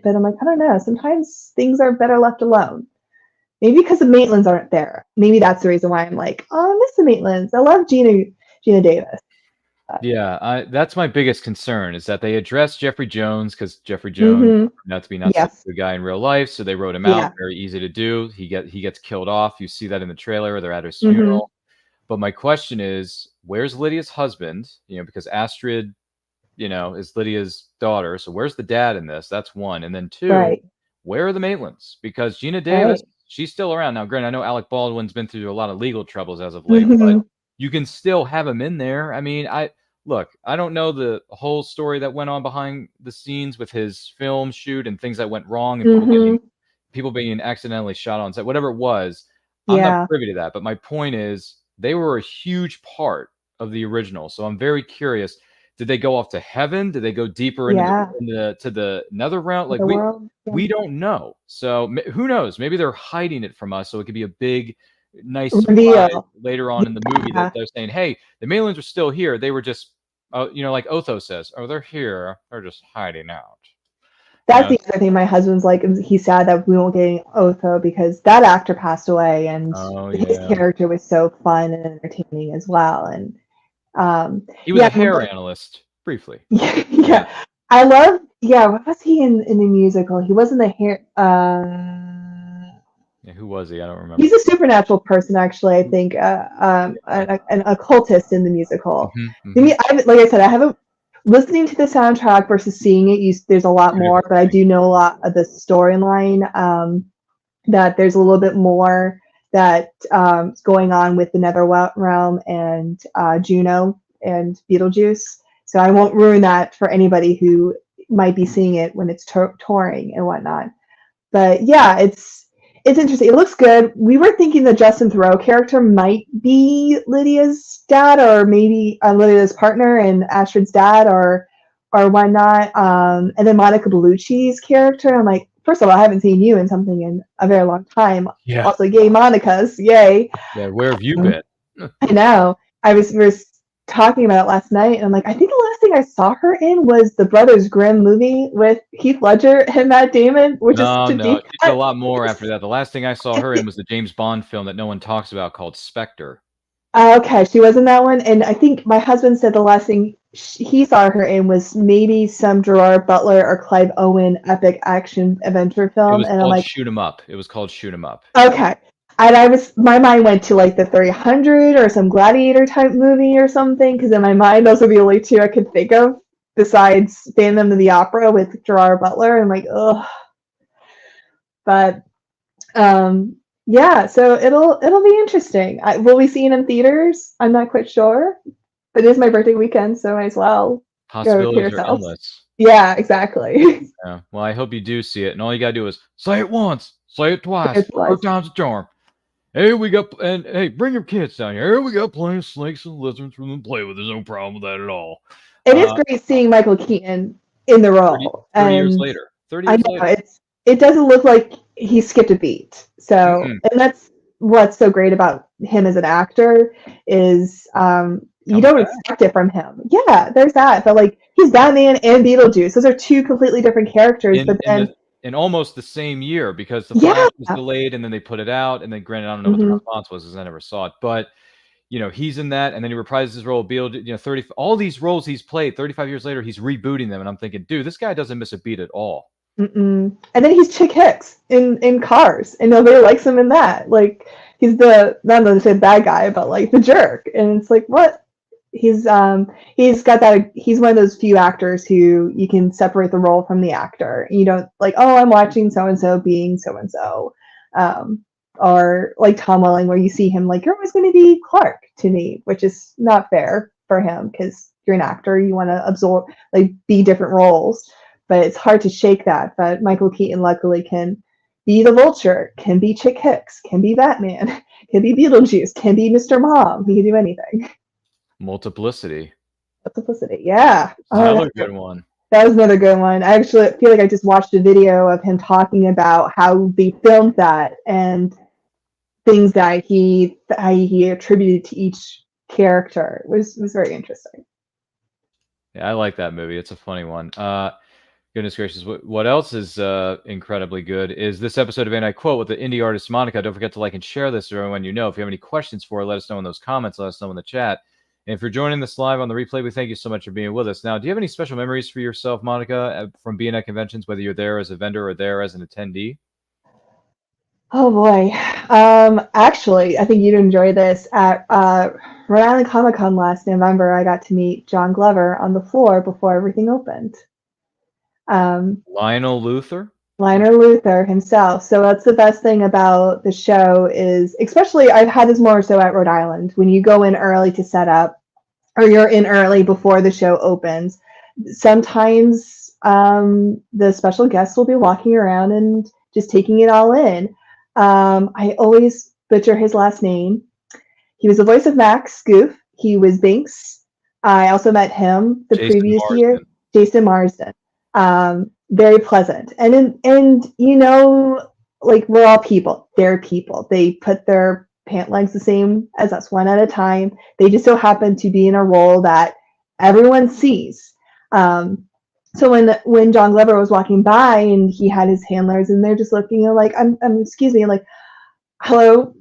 but I'm like, I don't know. Sometimes things are better left alone. Maybe because the Maitlands aren't there. Maybe that's the reason why I'm like, oh, I miss the Maitlands. I love Gina Davis. Yeah, that's my biggest concern is that they addressed Jeffrey Jones because Jeffrey Jones not such Yes. a good guy in real life, so they wrote him out. Very easy to do. He gets killed off. You see that in the trailer. They're at his funeral. But my question is, where's Lydia's husband? Because Astrid, is Lydia's daughter. So where's the dad in this? That's one. And then two, where are the Maitlands? Because Gina Davis, she's still around. Now, granted, I know Alec Baldwin's been through a lot of legal troubles as of late, but you can still have him in there. I mean, I don't know the whole story that went on behind the scenes with his film shoot and things that went wrong and people being accidentally shot on set, whatever it was. I'm not privy to that. But my point is, they were a huge part of the original. So I'm very curious. Did they go off to heaven? Did they go deeper into to the nether realm? Like we don't know. So who knows? Maybe they're hiding it from us, so it could be a big, nice surprise later on in the movie that they're saying, "Hey, the Maitlands are still here. They were just, like Otho says, oh, they're here. They're just hiding out." That's the other thing. My husband's like, he's sad that we won't get Otho because that actor passed away, and his character was so fun and entertaining as well. And he was a hair analyst briefly. Yeah. I love. Yeah, what was he in the musical? He wasn't the hair. Who was he? I don't remember. He's a supernatural person, actually. I think an occultist in the musical. Like I said, I haven't listening to the soundtrack versus seeing it. There's a lot more, but I do know a lot of the storyline. That there's a little bit more that is going on with the Netherrealm and Juno and Beetlejuice. So I won't ruin that for anybody who might be seeing it when it's touring and whatnot. But yeah, it's interesting. It looks good. We were thinking the Justin Theroux character might be Lydia's dad, or maybe Lydia's partner and Astrid's dad, or whatnot. And then Monica Bellucci's character. I'm like, first of all, I haven't seen you in something in a very long time. Yeah. Also, yay, Monica's, yay. Yeah, where have you been? I know. We were talking about it last night, and I'm like, I think the last thing I saw her in was the Brothers Grimm movie with Heath Ledger and Matt Damon, which no, she's a lot more after that. The last thing I saw her in was the James Bond film that no one talks about called Spectre. Okay, she was in that one, and I think my husband said the last thing he saw her in was maybe some Gerard Butler or Clive Owen epic action adventure film. And I'm like, Shoot 'em Up. It was called Shoot 'em Up. Okay. And my mind went to like the 300 or some gladiator type movie or something, because in my mind those are the only two I could think of besides Phantom of the Opera with Gerard Butler. I'm like, ugh. But yeah, so it'll be interesting. Will we see it in theaters? I'm not quite sure, but it is my birthday weekend, so might as well. Possibilities are endless. Yeah, exactly. Yeah. Well, I hope you do see it, and all you gotta do is say it once, say it twice, 4 times a charm. Hey, bring your kids down here. Here we got plenty of snakes and lizards for them to play with. There's no problem with that at all. It is great seeing Michael Keaton in the role. 30 years later. 30 years later. It doesn't look like he skipped a beat. So, and that's what's so great about him as an actor is you don't expect it from him. Yeah, there's that. But like, he's Batman and Beetlejuice. Those are two completely different characters. In almost the same year, because the Flash was delayed and then they put it out, and then granted, I don't know what the response was because I never saw it, but he's in that, and then he reprises his role of Beetlejuice. All these roles he's played 35 years later, he's rebooting them, and I'm thinking, dude, this guy doesn't miss a beat at all. And then he's Chick Hicks in Cars, and nobody likes him in that. Like, he's not to say bad guy, but like the jerk, and it's like, what? He's got that. He's one of those few actors who you can separate the role from the actor. You don't like, oh, I'm watching so and so being so and so, or like Tom Welling, where you see him like, you're always going to be Clark to me, which is not fair for him because you're an actor. You want to absorb, like, be different roles, but it's hard to shake that. But Michael Keaton luckily can be the Vulture, can be Chick Hicks, can be Batman, can be Beetlejuice, can be Mr. Mom. He can do anything. Multiplicity. Yeah. Another good one. That was another good one. I actually feel like I just watched a video of him talking about how they filmed that and things that he attributed to each character. It was very interesting. Yeah, I like that movie. It's a funny one. Goodness gracious, what else is incredibly good is this episode of And I Quote with the indie artist Monika. Don't forget to like and share this to everyone you know. If you have any questions for her, let us know in those comments. Let us know in the chat. And if you're joining us live on the replay, we thank you so much for being with us. Now, do you have any special memories for yourself, Monika, from being at conventions, whether you're there as a vendor or there as an attendee? Oh boy. Actually, I think you'd enjoy this. At Rhode Island Comic Con last November, I got to meet John Glover on the floor before everything opened. Lionel Luther? Lionel Luther himself. So that's the best thing about the show is, especially I've had this more so at Rhode Island, when you go in early to set up, or you're in early before the show opens, sometimes the special guests will be walking around and just taking it all in. I always butcher his last name. He was the voice of Max Goof. He was Binks. I also met him the previous year. Jason Marsden. Very pleasant. And you know, like, we're all people. They're people. They put their pant legs the same as us, one at a time. They just so happen to be in a role that everyone sees. So when John Glover was walking by and he had his handlers and they're just looking like, I'm excuse me, like, hello,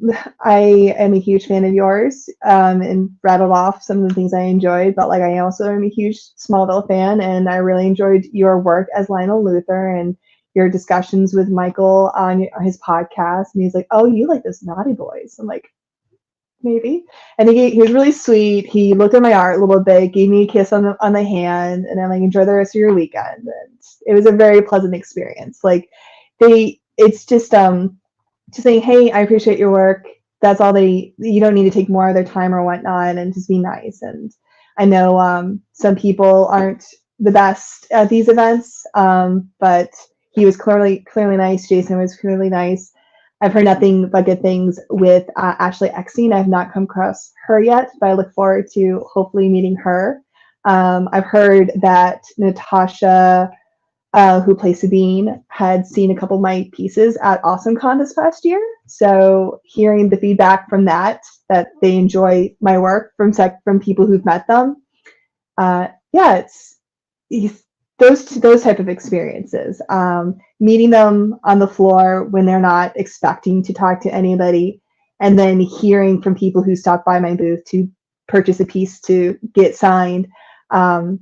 I am a huge fan of yours, and rattled off some of the things I enjoyed, but like I also am a huge Smallville fan, and I really enjoyed your work as Lionel Luther and your discussions with Michael on his podcast. And he's like, oh, you like those naughty boys? I'm like, maybe. And he was really sweet. He looked at my art a little bit, gave me a kiss on the hand, and I'm like, enjoy the rest of your weekend. And it was a very pleasant experience. Like, it's just saying, hey, I appreciate your work. That's all you don't need to take more of their time or whatnot, and just be nice. And I know some people aren't the best at these events, but he was clearly nice. Jason was clearly nice. I've heard nothing but good things with Ashley Eckstein. I've not come across her yet, but I look forward to hopefully meeting her. I've heard that Natasha, who plays Sabine, had seen a couple of my pieces at AwesomeCon this past year. So hearing the feedback from that they enjoy my work from people who've met them, it's those type of experiences. Meeting them on the floor when they're not expecting to talk to anybody, and then hearing from people who stopped by my booth to purchase a piece to get signed. And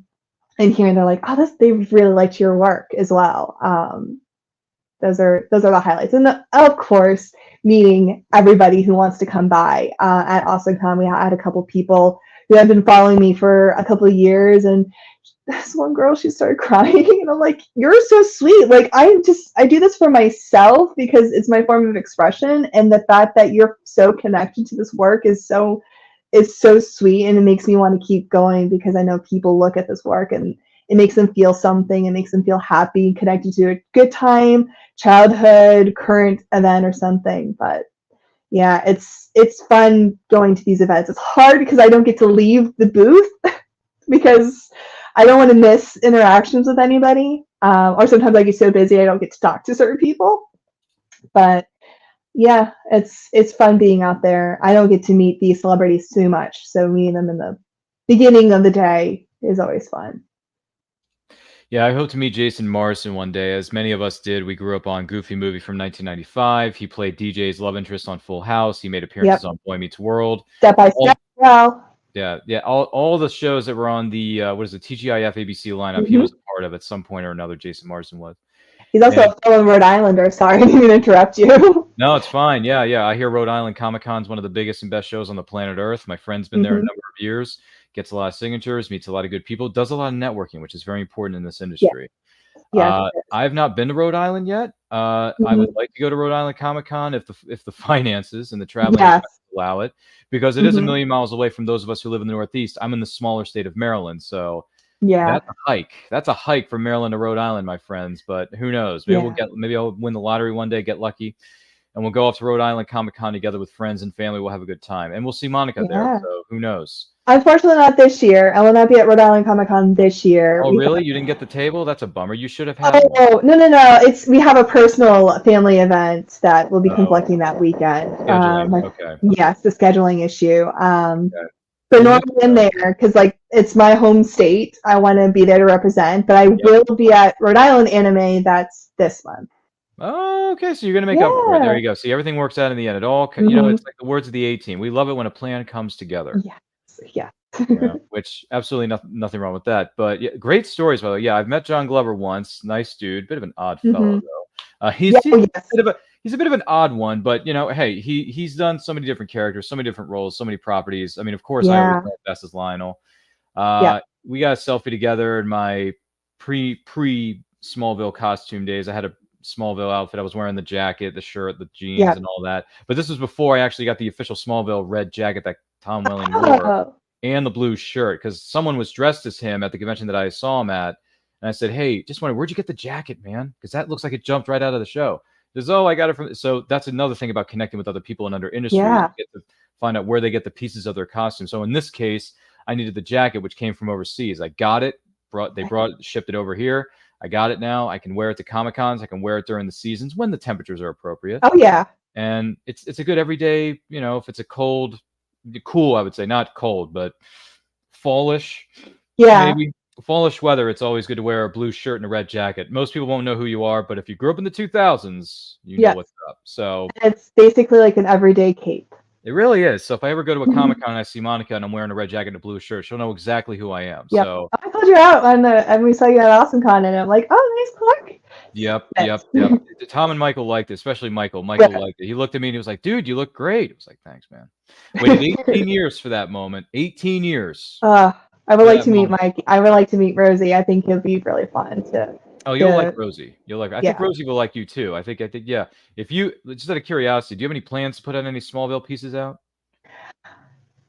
hearing they're like, oh, they really liked your work as well. Those are the highlights. And of course, meeting everybody who wants to come by at AwesomeCon. We had a couple people who have been following me for a couple of years, and this one girl, she started crying, and I'm like, you're so sweet. Like, I do this for myself because it's my form of expression, and the fact that you're so connected to this work is so sweet, and it makes me want to keep going because I know people look at this work and it makes them feel something. It makes them feel happy, connected to a good time, childhood, current event, or something. But yeah, it's fun going to these events. It's hard because I don't get to leave the booth because I don't want to miss interactions with anybody. Or sometimes I get so busy I don't get to talk to certain people. But yeah, it's fun being out there. I don't get to meet these celebrities too much, so meeting them in the beginning of the day is always fun. Yeah, I hope to meet Jason Morrison one day, as many of us did. We grew up on Goofy Movie from 1995. He played DJ's love interest on Full House. He made appearances on Boy Meets World. Step by Step. Yeah. All the shows that were on the TGIF ABC lineup, he was a part of at some point or another. Jason Morrison was. He's also a fellow Rhode Islander. Sorry, I didn't mean to interrupt you. No, it's fine. Yeah. I hear Rhode Island Comic Con is one of the biggest and best shows on the planet Earth. My friend's been there a number of years, gets a lot of signatures, meets a lot of good people, does a lot of networking, which is very important in this industry. Yeah. I've not been to Rhode Island yet. I would like to go to Rhode Island Comic Con if the finances and the traveling allow it, because it is a million miles away from those of us who live in the Northeast. I'm in the smaller state of Maryland, so that's a hike. That's a hike from Maryland to Rhode Island, my friends. But who knows? Maybe I'll win the lottery one day, get lucky, and we'll go off to Rhode Island Comic Con together with friends and family. We'll have a good time, and we'll see Monika there. So who knows? Unfortunately, not this year. I will not be at Rhode Island Comic Con this year. Oh, really? You didn't get the table? That's a bummer. You should have had one. Oh, no. We have a personal family event that will be Oh. conflicting that weekend. Scheduling, okay. Yes, the scheduling issue. Okay. But normally I'm there because like it's my home state. I want to be there to represent. But I will be at Rhode Island Anime. That's this month. Oh, okay. So you're gonna make up for it. There you go. See, everything works out in the end. It all, you know, it's like the words of the A-Team. We love it when a plan comes together. Yeah. Yeah, which absolutely nothing wrong with that. But yeah, great stories, by the way. Yeah, I've met John Glover once. Nice dude. Bit of an odd fellow though. He's a bit of an odd one, but you know, hey, he's done so many different characters, so many different roles, so many properties. I mean, of course, I always love best as Lionel. We got a selfie together in my pre Smallville costume days. I had a Smallville outfit. I was wearing the jacket, the shirt, the jeans, and all that. But this was before I actually got the official Smallville red jacket that Tom Welling wore, and the blue shirt, because someone was dressed as him at the convention that I saw him at. And I said, hey, just wondering, where'd you get the jacket, man? Because that looks like it jumped right out of the show. He says, oh, I got it from... So that's another thing about connecting with other people in under industry. You get to find out where they get the pieces of their costume. So in this case, I needed the jacket, which came from overseas. I got it. Shipped it over here. I got it now. I can wear it to Comic-Cons. I can wear it during the seasons when the temperatures are appropriate. Oh, yeah. And it's a good everyday, you know, if it's a cool, I would say, not cold, but fallish. Yeah. Maybe fallish weather, it's always good to wear a blue shirt and a red jacket. Most people won't know who you are, but if you grew up in the 2000s, you know what's up. So it's basically like an everyday cape. It really is. So if I ever go to a Comic-Con and I see Monika and I'm wearing a red jacket and a blue shirt, she'll know exactly who I am. Yep. So I called you out and we saw you at AwesomeCon and I'm like, oh, nice Clark. Yep. Tom and Michael liked it, especially Michael. Michael liked it. He looked at me and he was like, dude, you look great. I was like, thanks, man. Waited 18 years for that moment. 18 years. I would like to meet Mike. I would like to meet Rosie. I think it'll be really fun to... Oh, you'll like Rosie. I think Rosie will like you too. I think, yeah. If you, just out of curiosity, do you have any plans to put out any Smallville pieces out?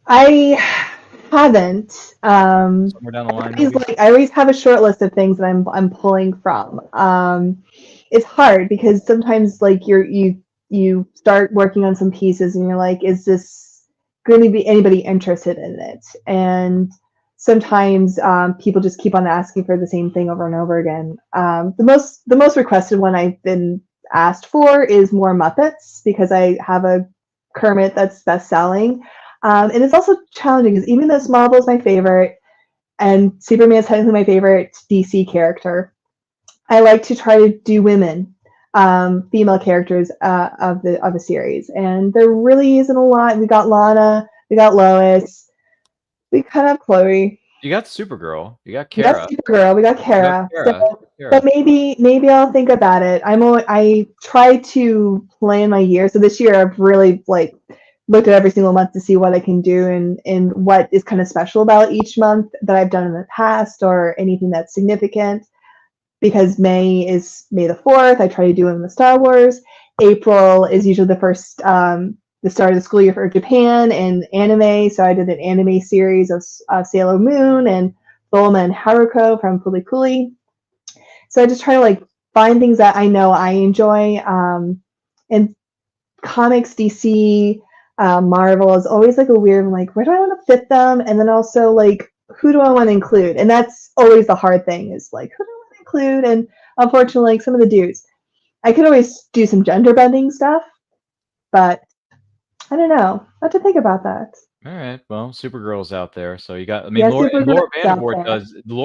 I haven't. Somewhere down the line. I always have a short list of things that I'm pulling from. It's hard because sometimes like you start working on some pieces and you're like, is this going to be anybody interested in it? And sometimes people just keep on asking for the same thing over and over again. The most requested one I've been asked for is more Muppets because I have a Kermit that's best selling. And it's also challenging because even though Smallville is my favorite and Superman is technically my favorite DC character, I like to try to do women, female characters of the series. And there really isn't a lot. We got Lana, we got Lois. We kind of have Chloe. You got Supergirl. You got Kara. We got Kara. But maybe I'll think about it. I try to plan my year. So this year I've really looked at every single month to see what I can do and what is kind of special about each month that I've done in the past or anything that's significant. Because May is May the 4th. I try to do it in the Star Wars. April is usually the first the start of the school year for Japan and anime. So I did an anime series of Sailor Moon and Bulma and Haruko from Fooly Cooly. So I just try to find things that I know I enjoy. And comics, DC, Marvel is always a weird, where do I want to fit them? And then also who do I want to include? And that's always the hard thing is who do I want to include? And unfortunately, some of the dudes, I could always do some gender bending stuff, but I don't know. I have to think about that. All right. Well, Supergirl's out there, so you got. I mean, Laura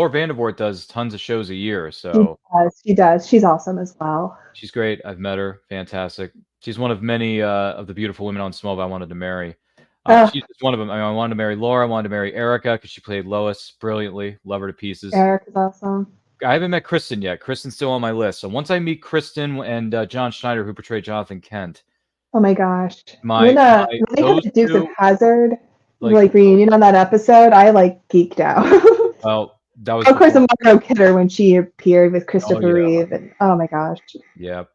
Vandervoort does tons of shows a year. So she does. She's awesome as well. She's great. I've met her. Fantastic. She's one of many of the beautiful women on Smallville I wanted to marry. She's just one of them. I wanted to marry Laura. I wanted to marry Erica because she played Lois brilliantly. Love her to pieces. Erica's awesome. I haven't met Kristen yet. Kristen's still on my list. So once I meet Kristen and John Schneider, who portrayed Jonathan Kent. Oh my gosh! When they had the Dukes of Hazzard reunion on that episode, I geeked out. Well, that was of course the Margot Kidder when she appeared with Christopher Reeve, and oh my gosh! Yep.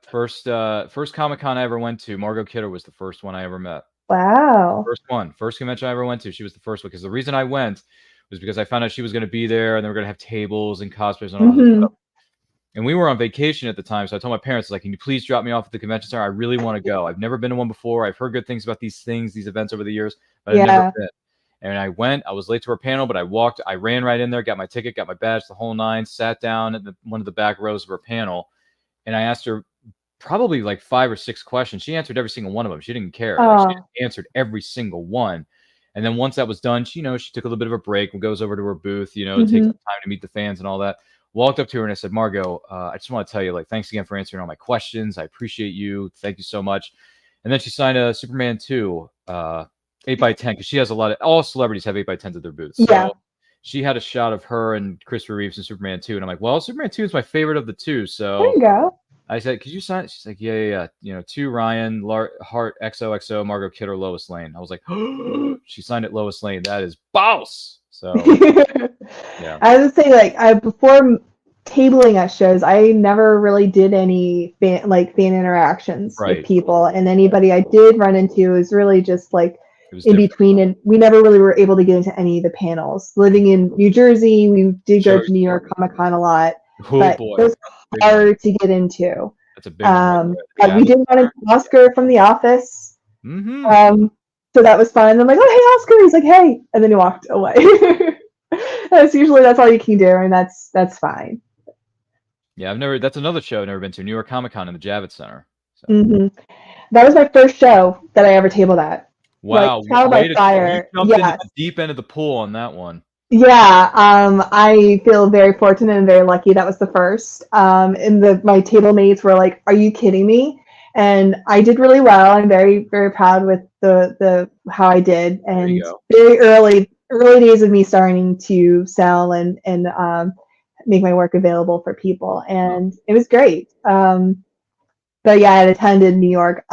First Comic-Con I ever went to, Margot Kidder was the first one I ever met. Wow. First convention I ever went to, she was the first one. Because the reason I went was because I found out she was going to be there, and they were going to have tables and cosplays and all that stuff. And we were on vacation at the time, so I told my parents, can you please drop me off at the convention center? I really want to go. I've never been to one before. I've heard good things about these events over the years, but I've never been. And I was late to her panel, but I ran right in there, got my ticket, got my badge, the whole nine, sat down at one of the back rows of her panel. And I asked her probably like 5 or 6 questions. She answered every single one of them. She didn't care. She answered every single one. And then once that was done, she took a little bit of a break and goes over to her booth, take some time to meet the fans and all that. Walked up to her and I said, Margot, I just want to tell you, like, thanks again for answering all my questions. I appreciate you. Thank you so much. And then she signed a Superman 2 8x10, because she has all celebrities have 8x10s at their booths. Yeah. So she had a shot of her and Christopher Reeves in Superman 2. And I'm like, well, Superman 2 is my favorite of the two. So there you go. I said, could you sign it? She's like, yeah. 2 Ryan, Hart, XOXO, Margot Kidder, Lois Lane. I was like, she signed it Lois Lane. That is boss. So yeah. I would say, like, before tabling at shows, I never really did any fan interactions with people, and anybody I did run into is really just like in between, and we never really were able to get into any of the panels. Living in New Jersey, we did go to New York Comic Con a lot, but it was hard to get into. That's a big one. But we did run into Oscar from The Office. So that was fun. I'm like, oh, hey, Oscar. He's like, hey, and then he walked away. That's all you can do, and that's fine. Yeah, that's another show I've never been to, New York Comic Con in the Javits Center. So. That was my first show that I ever tabled at. Wow, like, Trial by Fire. You jumped into the deep end of the pool on that one. Yeah, I feel very fortunate and very lucky. That was the first. And my table mates were like, "Are you kidding me?" And I did really well. I'm very, very proud with the how I did. And very early days of me starting to sell and make my work available for people, and it was great. But yeah, I had attended New York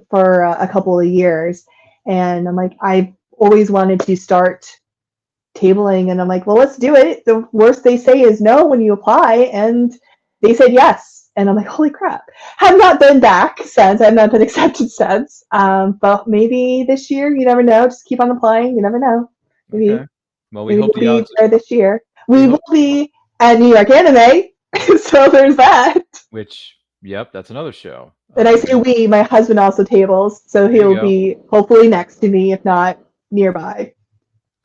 for a couple of years, and I'm like, I always wanted to start tabling, and I'm like, well, let's do it. The worst they say is no when you apply, and they said yes, and I'm like, holy crap. Have not been back since. I've not been accepted since, but maybe this year. You never know. Just keep on applying. You never know. Maybe, okay. Well, we hope we'll be there this year. We will be at New York Anime, so there's that. Yep, that's another show. And I say we, my husband also tables, so he'll be hopefully next to me, if not nearby.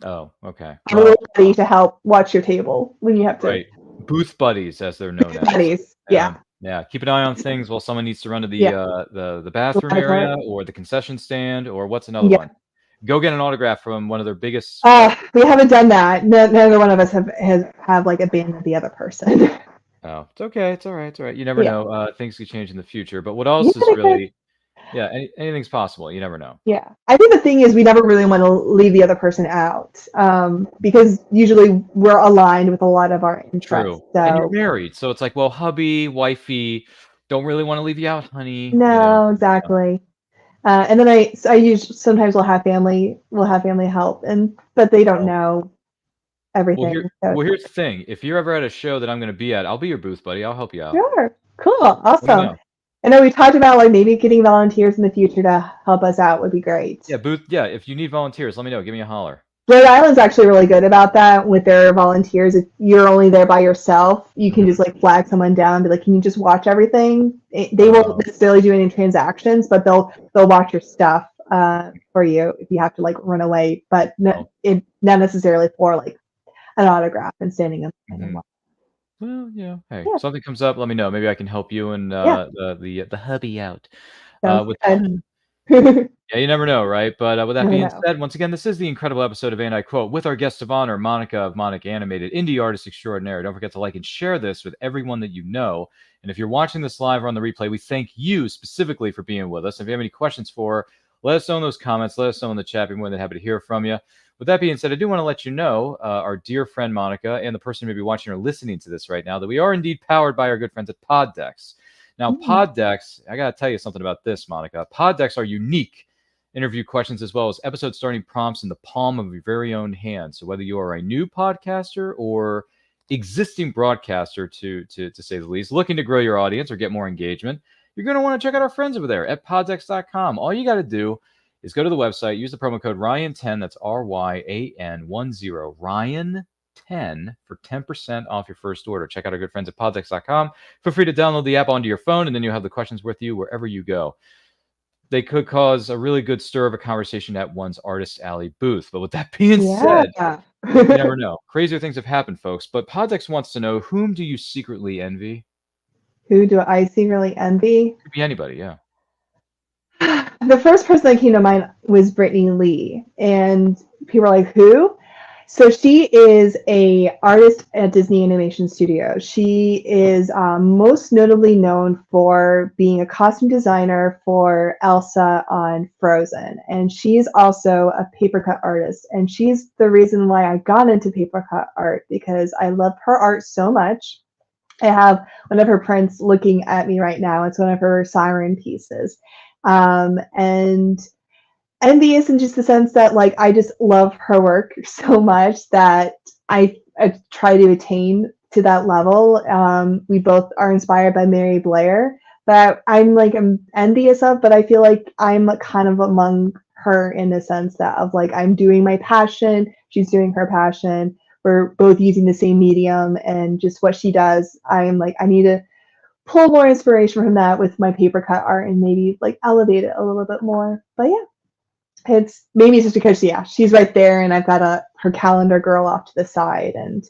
Oh, okay. I'm a little buddy to help watch your table when you have to. Right. Booth buddies, as they're known as. Buddies, yeah. Yeah, keep an eye on things while someone needs to run to the bathroom area or the concession stand, or what's another one? Go get an autograph from one of their biggest. We haven't done that. Neither one of us have like abandoned the other person. Oh, it's okay. It's all right. It's all right. You never know. Things could change in the future. But what else is really? Yeah, anything's possible. You never know. Yeah, I think the thing is we never really want to leave the other person out, because usually we're aligned with a lot of our interests. True. So. And you're married, so it's like, well, hubby, wifey, don't really want to leave you out, honey. No, exactly. And then I sometimes we'll have family help, but they don't know everything. Well, here's the thing: if you're ever at a show that I'm going to be at, I'll be your booth buddy. I'll help you out. Sure, cool, awesome. I know we talked about like maybe getting volunteers in the future to help us out would be great. Yeah, booth. Yeah, if you need volunteers, let me know. Give me a holler. Rhode Island's actually really good about that with their volunteers. If you're only there by yourself, you can just like flag someone down and be like, "Can you just watch everything?" They won't necessarily do any transactions, but they'll watch your stuff for you if you have to like run away. But not necessarily for like an autograph and standing up. Well, hey, if something comes up, let me know. Maybe I can help you and the hubby out. Yeah, you never know, right? But with that being said, once again, this is the incredible episode of And I Quote with our guest of honor, Monika of Monikanimated, indie artist extraordinaire. Don't forget to like and share this with everyone that you know. And if you're watching this live or on the replay, we thank you specifically for being with us. If you have any questions for her, let us know in those comments. Let us know in the chat. We're more than happy to hear from you. With that being said, I do want to let you know, our dear friend Monika, and the person who may be watching or listening to this right now, that we are indeed powered by our good friends at Poddex. Now, Poddex, I got to tell you something about this, Monika. Poddex are unique interview questions as well as episode starting prompts in the palm of your very own hand. So whether you are a new podcaster or existing broadcaster, to say the least, looking to grow your audience or get more engagement, you're going to want to check out our friends over there at poddex.com. All you got to do is go to the website, use the promo code Ryan10, that's RYAN10, Ryan10 for 10% off your first order. Check out our good friends at poddex.com. Feel free to download the app onto your phone, and then you'll have the questions with you wherever you go. they could cause a really good stir of a conversation at one's Artist Alley booth. But with that being said, you never know. Crazier things have happened, folks. But Poddex wants to know, whom do you secretly envy? Who do I secretly envy? Could be anybody, yeah. The first person that came to mind was Brittany Lee, and people are like, who? So she is a artist at Disney Animation Studio. She is most notably known for being a costume designer for Elsa on Frozen, and she's also a paper cut artist. And she's the reason why I got into paper cut art, because I love her art so much. I have one of her prints looking at me right now. It's one of her siren pieces. And envious in just the sense that, like, I just love her work so much that I try to attain to that level. We both are inspired by Mary Blair, that I'm envious of, but I feel like I'm kind of among her in the sense that of like, I'm doing my passion, she's doing her passion. We're both using the same medium, and just what she does, I'm like, I need to pull more inspiration from that with my paper cut art and maybe like elevate it a little bit more. But yeah, it's maybe just because she's right there, and I've got her calendar girl off to the side, and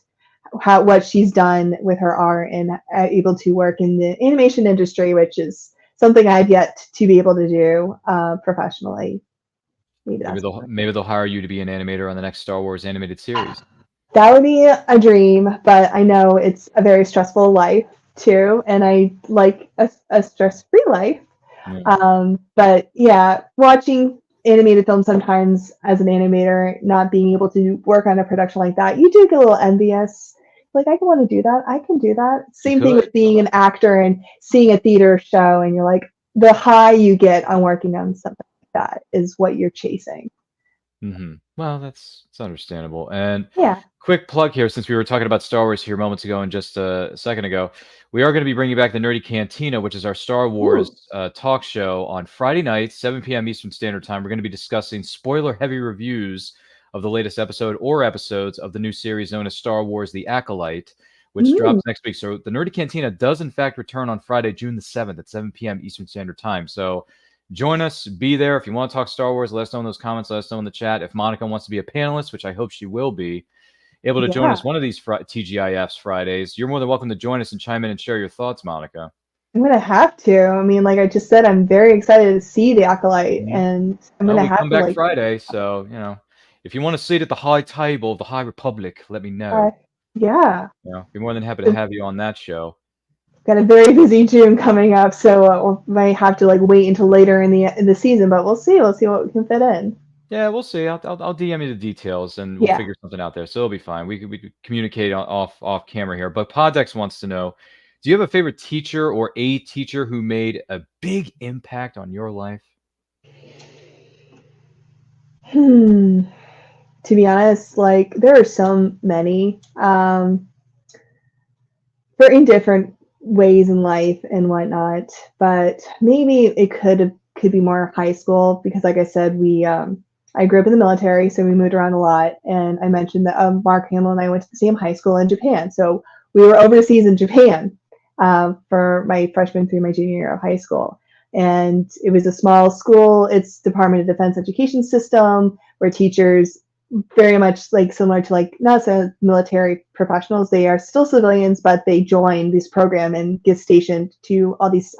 what she's done with her art and able to work in the animation industry, which is something I've yet to be able to do professionally. Maybe they'll hire you to be an animator on the next Star Wars animated series. That would be a dream, but I know it's a very stressful life too, and I like a stress-free life. Yeah. But yeah, watching animated films sometimes as an animator, not being able to work on a production like that, you do get a little envious. Like, I want to do that. I can do that. Same thing with being an actor and seeing a theater show, and you're like, the high you get on working on something like that is what you're chasing. Mm-hmm. Well, that's understandable. And yeah, quick plug here, since we were talking about Star Wars here moments ago and just a second ago, we are going to be bringing back the Nerdy Cantina, which is our Star Wars talk show on Friday night, 7 p.m. Eastern Standard Time. We're going to be discussing spoiler-heavy reviews of the latest episode or episodes of the new series known as Star Wars: The Acolyte, which drops next week. So the Nerdy Cantina does, in fact, return on Friday, June the 7th at 7 p.m. Eastern Standard Time. So join us, be there. If you want to talk Star Wars, let us know in those comments, let us know in the chat. If Monika wants to be a panelist, which I hope she will be, able to join us one of these TGIFs Fridays, you're more than welcome to join us and chime in and share your thoughts, Monika. I'm going to have to. I mean, like I just said, I'm very excited to see The Acolyte, and I'm going to have to. Come back Friday, so, you know, if you want to sit at the high table of the High Republic, let me know. Yeah. Be more than happy to have you on that show. Got a very busy June coming up, so we might have to wait until later in the season, but we'll see. We'll see what we can fit in. Yeah, we'll see. I'll DM you the details, and we'll figure something out there. So it'll be fine. We could communicate off camera here. But Poddex wants to know, do you have a favorite teacher or a teacher who made a big impact on your life? To be honest, there are so many. Very different ways in life and whatnot, but maybe it could be more high school, because like I said, I grew up in the military, so we moved around a lot, and I mentioned that Mark Hamill and I went to the same high school in Japan, so we were overseas in Japan for my freshman through my junior year of high school, and it was a small school. It's Department of Defense education system, where teachers very much similar to not so military professionals. They are still civilians, but they join this program and get stationed to all these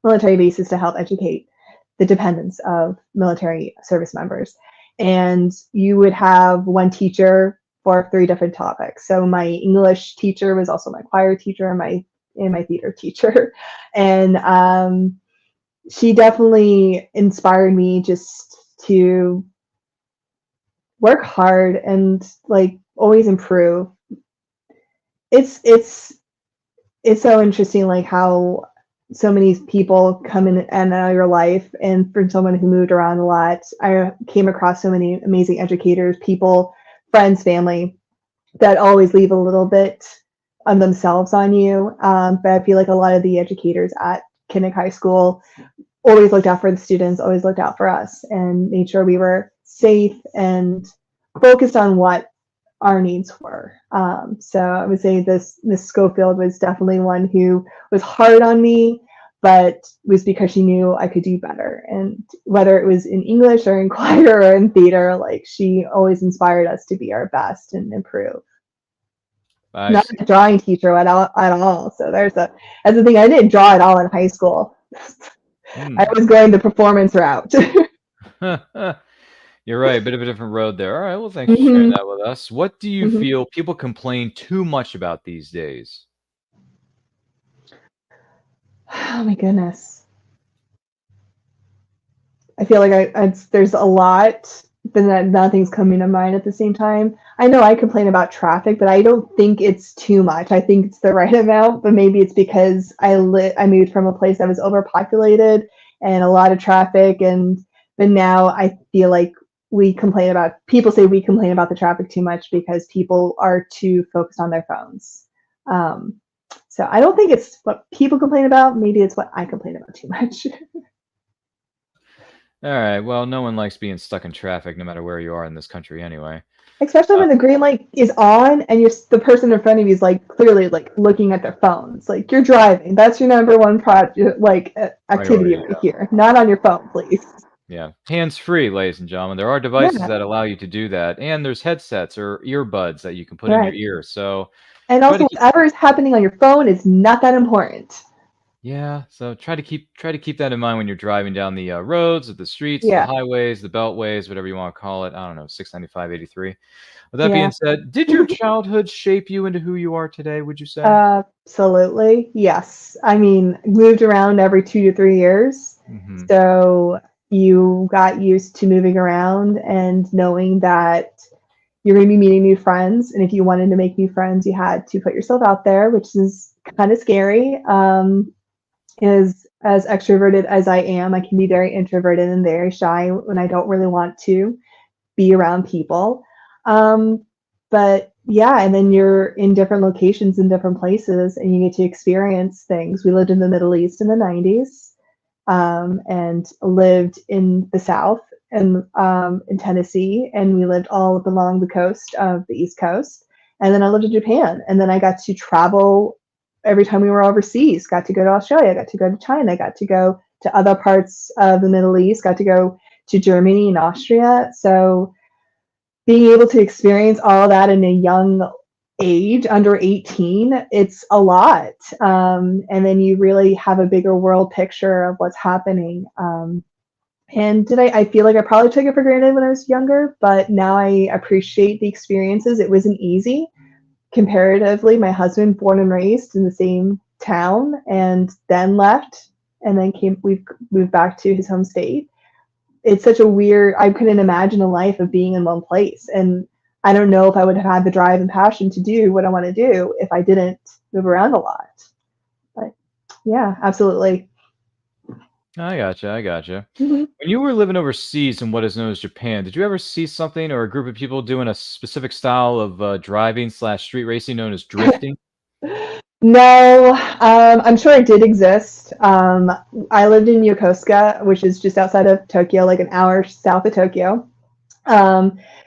military bases to help educate the dependents of military service members. And you would have one teacher for 3 different topics. So my English teacher was also my choir teacher and my theater teacher. And she definitely inspired me just to work hard and always improve. It's so interesting how so many people come in and out of your life, and for someone who moved around a lot, I came across so many amazing educators, people, friends, family, that always leave a little bit of themselves on you. But I feel like a lot of the educators at Kinnick High School always looked out for the students, always looked out for us, and made sure we were safe and focused on what our needs were. So I would say Miss Schofield was definitely one who was hard on me, but it was because she knew I could do better. And whether it was in English or in choir or in theater, like she always inspired us to be our best and improve. Not a drawing teacher at all. So that's the thing. I didn't draw at all in high school. I was going the performance route. You're right. A bit of a different road there. All right. Well, thanks for sharing that with us. What do you feel people complain too much about these days? Oh my goodness. I feel like there's a lot, but nothing's coming to mind at the same time. I know I complain about traffic, but I don't think it's too much. I think it's the right amount, but maybe it's because I moved from a place that was overpopulated and a lot of traffic, but now I feel like people say we complain about the traffic too much because people are too focused on their phones. So I don't think it's what people complain about. Maybe it's what I complain about too much. All right. Well, no one likes being stuck in traffic, no matter where you are in this country, anyway. Especially when the green light is on and the person in front of you is like clearly like looking at their phones. Like you're driving. That's your number one activity right here. Not on your phone, please. Yeah, hands-free, ladies and gentlemen. There are devices that allow you to do that, and there's headsets or earbuds that you can put in your ear. So, and also, whatever is happening on your phone is not that important. Yeah, so try to keep that in mind when you're driving down the roads, or the streets, the highways, the beltways, whatever you want to call it. I don't know, 695, 83. With that being said, did your childhood shape you into who you are today? Would you say? Absolutely, yes. I mean, moved around every 2 to 3 years, so you got used to moving around and knowing that you're going to be meeting new friends. And if you wanted to make new friends, you had to put yourself out there, which is kind of scary. As extroverted as I am, I can be very introverted and very shy when I don't really want to be around people. But yeah, and then you're in different locations in different places and you get to experience things. We lived in the Middle East in the 90s. And lived in the South and in Tennessee, and we lived all up along the coast of the East Coast. And then I lived in Japan, and then I got to travel every time we were overseas. Got to go to Australia, got to go to China, got to go to other parts of the Middle East, got to go to Germany and Austria. So being able to experience all of that in a young age, under 18, it's a lot. And then you really have a bigger world picture of what's happening. And I feel like I probably took it for granted when I was younger, but now I appreciate the experiences. It wasn't easy. Comparatively, my husband, born and raised in the same town, and then left, and then we moved back to his home state. It's such a weird, I couldn't imagine a life of being in one place. And I don't know if I would have had the drive and passion to do what I want to do if I didn't move around a lot. But yeah, absolutely. I gotcha. When you were living overseas in what is known as Japan, did you ever see something or a group of people doing a specific style of driving/street racing known as drifting? No, I'm sure it did exist. I lived in Yokosuka, which is just outside of Tokyo, like an hour south of Tokyo.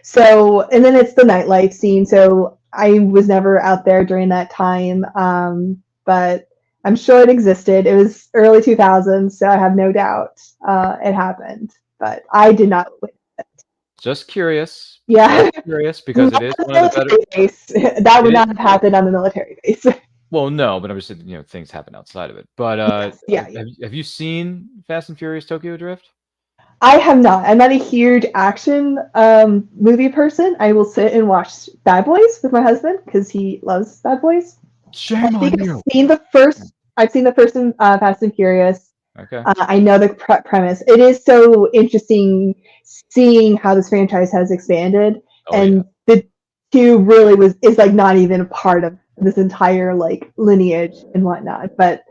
So, and then it's the nightlife scene. So I was never out there during that time. But I'm sure it existed. It was early 2000s, so I have no doubt it happened. But I did not witness it. Just curious. Yeah. Just curious because it is one of the better. Base. That would not have happened on the military base. Well, no, but I'm just saying, things happen outside of it. But yes, have you seen Fast and Furious Tokyo Drift? I have not. I'm not a huge action movie person. I will sit and watch Bad Boys with my husband because he loves Bad Boys. Shame on you. I've seen the first Fast and Furious. Okay. I know the premise. It is so interesting seeing how this franchise has expanded, the two really is like not even a part of this entire like lineage and whatnot. But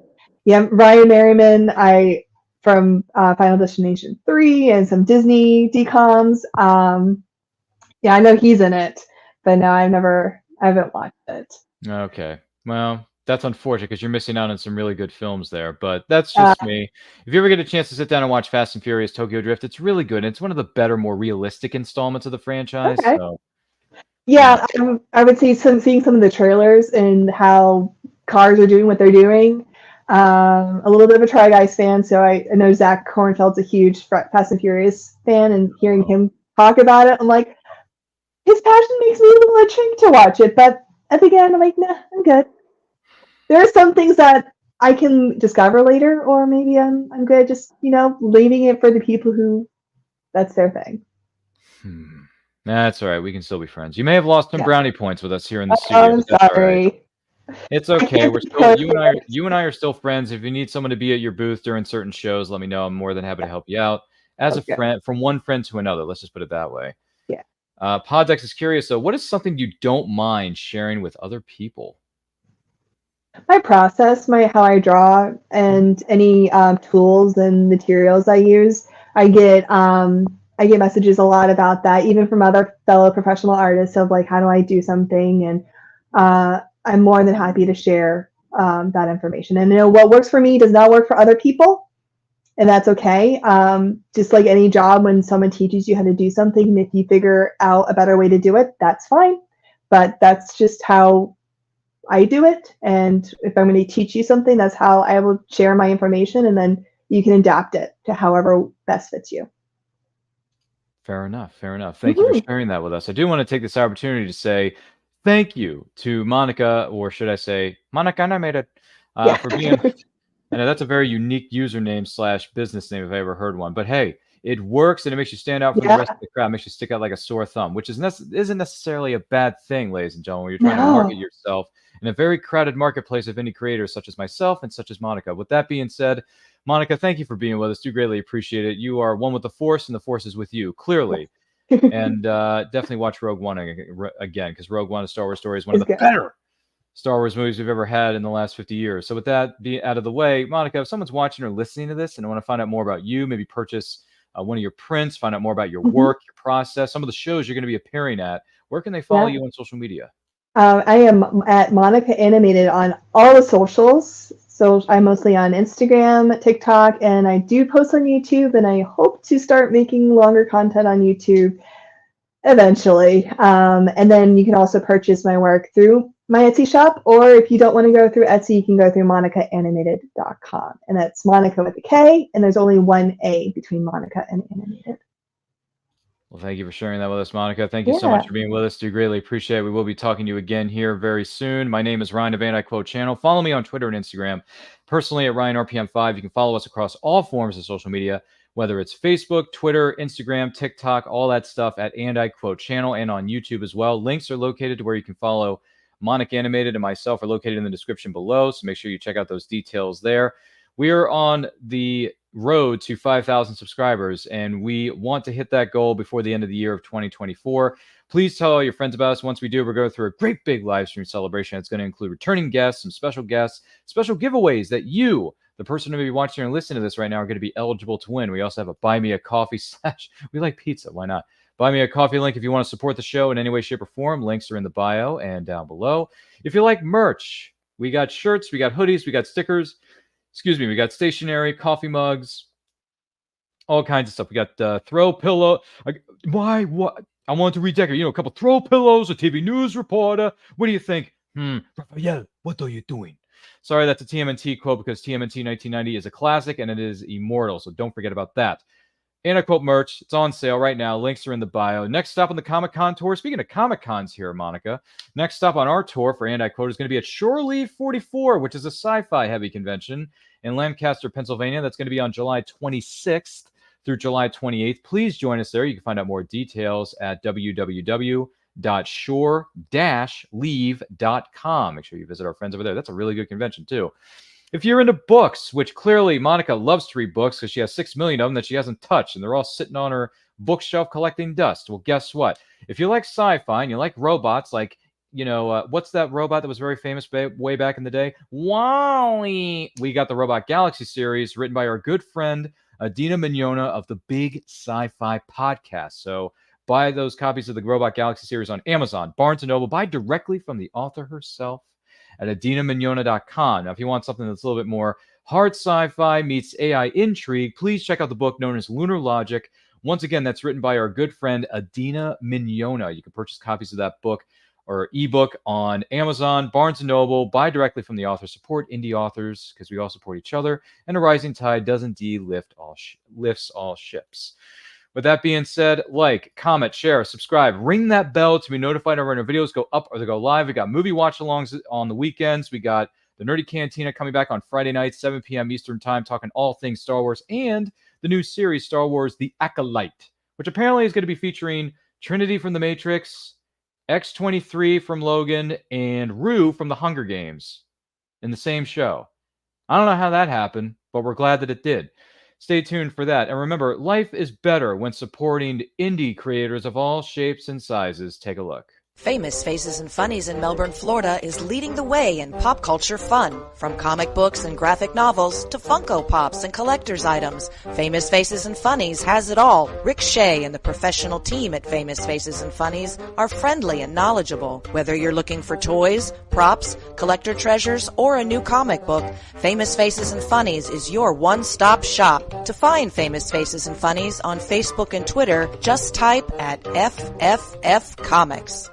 yeah, Ryan Merriman, from Final Destination 3 and some Disney DComs. Yeah, I know he's in it, but no, I haven't watched it. Okay. Well, that's unfortunate because you're missing out on some really good films there, but that's just me. If you ever get a chance to sit down and watch Fast and Furious Tokyo Drift, it's really good. It's one of the better, more realistic installments of the franchise. Okay. So, yeah, I would say seeing some of the trailers and how cars are doing what they're doing. A little bit of a Try Guys fan, so I know Zach Kornfeld's a huge Fast and Furious fan, and hearing him talk about it, I'm like, his passion makes me a little intrigued to watch it, but at the end, I'm like, nah, I'm good. There are some things that I can discover later, or maybe I'm good just, leaving it for the people who that's their thing. That's all right. We can still be friends. You may have lost some brownie points with us here in the Oh, studio. I'm But that's sorry. all right. It's okay. We're still you and I are still friends. If you need someone to be at your booth during certain shows, let me know. I'm more than happy to help you out as a friend, from one friend to another. Let's just put it that way. Yeah. Poddex is curious though. What is something you don't mind sharing with other people? My process, how I draw, and any tools and materials I use. I get messages a lot about that, even from other fellow professional artists, of like, how do I do something, and I'm more than happy to share that information. And what works for me does not work for other people, and that's okay. Just like any job, when someone teaches you how to do something, and if you figure out a better way to do it, that's fine. But that's just how I do it. And if I'm going to teach you something, that's how I will share my information, and then you can adapt it to however best fits you. Fair enough. Fair enough. Thank you for sharing that with us. I do want to take this opportunity to say thank you to Monika, or should I say Monikanimated, for being. I know that's a very unique username / business name if I ever heard one. But hey, it works and it makes you stand out from the rest of the crowd. It makes you stick out like a sore thumb, which isn't necessarily a bad thing, ladies and gentlemen. When you're trying to market yourself in a very crowded marketplace of indie creators such as myself and such as Monika. With that being said, Monika, thank you for being with us. Do greatly appreciate it. You are one with the Force, and the Force is with you, clearly. And definitely watch Rogue One again, because Rogue One, A Star Wars Story, is one of the better Star Wars movies we've ever had in the last 50 years. So with that being out of the way, Monika, if someone's watching or listening to this and want to find out more about you, maybe purchase one of your prints, find out more about your work, your process, some of the shows you're going to be appearing at, where can they follow you on social media? I am at Monikanimated on all the socials. So I'm mostly on Instagram, TikTok, and I do post on YouTube, and I hope to start making longer content on YouTube eventually. And then you can also purchase my work through my Etsy shop, or if you don't want to go through Etsy, you can go through monikanimated.com. And that's Monika with a K, and there's only one A between Monika and animated. Well, thank you for sharing that with us, Monika. Thank you so much for being with us. Do greatly appreciate it. We will be talking to you again here very soon. My name is Ryan of And I Quote Channel. Follow me on Twitter and Instagram. Personally at RyanRPM5. You can follow us across all forms of social media, whether it's Facebook, Twitter, Instagram, TikTok, all that stuff at And I Quote Channel, and on YouTube as well. Links are located to where you can follow Monikanimated and myself are located in the description below, so make sure you check out those details there. We are on the road to 5,000 subscribers, and we want to hit that goal before the end of the year of 2024. Please tell all your friends about us. Once we do, we're going through a great big live stream celebration. It's going to include returning guests, some special guests, special giveaways that you, the person who may be watching and listening to this right now, are going to be eligible to win. We also have a buy me a coffee / we like pizza. Why not? Buy me a coffee link if you want to support the show in any way, shape, or form. Links are in the bio and down below. If you like merch, we got shirts, we got hoodies, we got stickers. We got stationery, coffee mugs, all kinds of stuff. We got throw pillow. What? I want to redecorate. A couple throw pillows, a TV news reporter. What do you think? Raphael, what are you doing? Sorry, that's a TMNT quote because TMNT 1990 is a classic and it is immortal. So don't forget about that. And I quote merch. It's on sale right now. Links are in the bio. Next stop on the Comic-Con tour. Speaking of Comic-Cons here, Monika, next stop on our tour for And I Quote is going to be at Shore Leave 44, which is a sci-fi heavy convention in Lancaster, Pennsylvania. That's going to be on July 26th through July 28th. Please join us there. You can find out more details at www.shore-leave.com. Make sure you visit our friends over there. That's a really good convention, too. If you're into books, which clearly Monika loves to read books because she has 6 million of them that she hasn't touched, and they're all sitting on her bookshelf collecting dust. Well, guess what? If you like sci-fi and you like robots, like, what's that robot that was very famous way back in the day? WALL-E. We got the Robot Galaxy series written by our good friend Adina Mignona of the Big Sci-Fi Podcast. So buy those copies of the Robot Galaxy series on Amazon, Barnes & Noble. Buy directly from the author herself at adinamignona.com. Now, if you want something that's a little bit more hard sci-fi meets AI intrigue, please check out the book known as Lunar Logic. Once again, that's written by our good friend Adina Mignona. You can purchase copies of that book or ebook on Amazon, Barnes & Noble. Buy directly from the author. Support indie authors because we all support each other. And a rising tide does indeed lifts all ships. With that being said, like, comment, share, subscribe, ring that bell to be notified when our videos go up or they go live. We got movie watch-alongs on the weekends. We got the Nerdy Cantina coming back on Friday night, 7 p.m. Eastern Time, talking all things Star Wars, and the new series, Star Wars The Acolyte, which apparently is going to be featuring Trinity from The Matrix, X-23 from Logan, and Rue from The Hunger Games in the same show. I don't know how that happened, but we're glad that it did. Stay tuned for that. And remember, life is better when supporting indie creators of all shapes and sizes. Take a look. Famous Faces and Funnies in Melbourne, Florida is leading the way in pop culture fun. From comic books and graphic novels to Funko Pops and collector's items, Famous Faces and Funnies has it all. Rick Shea and the professional team at Famous Faces and Funnies are friendly and knowledgeable. Whether you're looking for toys, props, collector treasures, or a new comic book, Famous Faces and Funnies is your one-stop shop. To find Famous Faces and Funnies on Facebook and Twitter, just type at FFF Comics.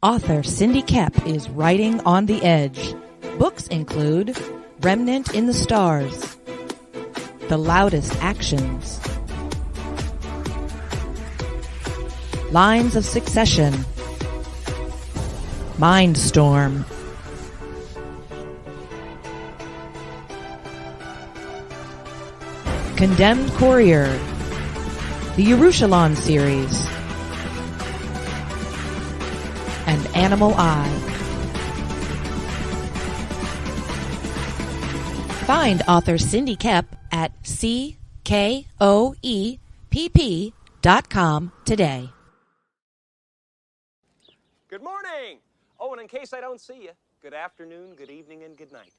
Author Cindy Kep is writing on the edge. Books include Remnant in the Stars, The Loudest Actions, Lines of Succession, Mindstorm, Condemned Courier, the Yerushalayim series, and Animal Eye. Find author Cindy Kep at CKOEPP.com today. Good morning. Oh, and in case I don't see you, good afternoon, good evening, and good night.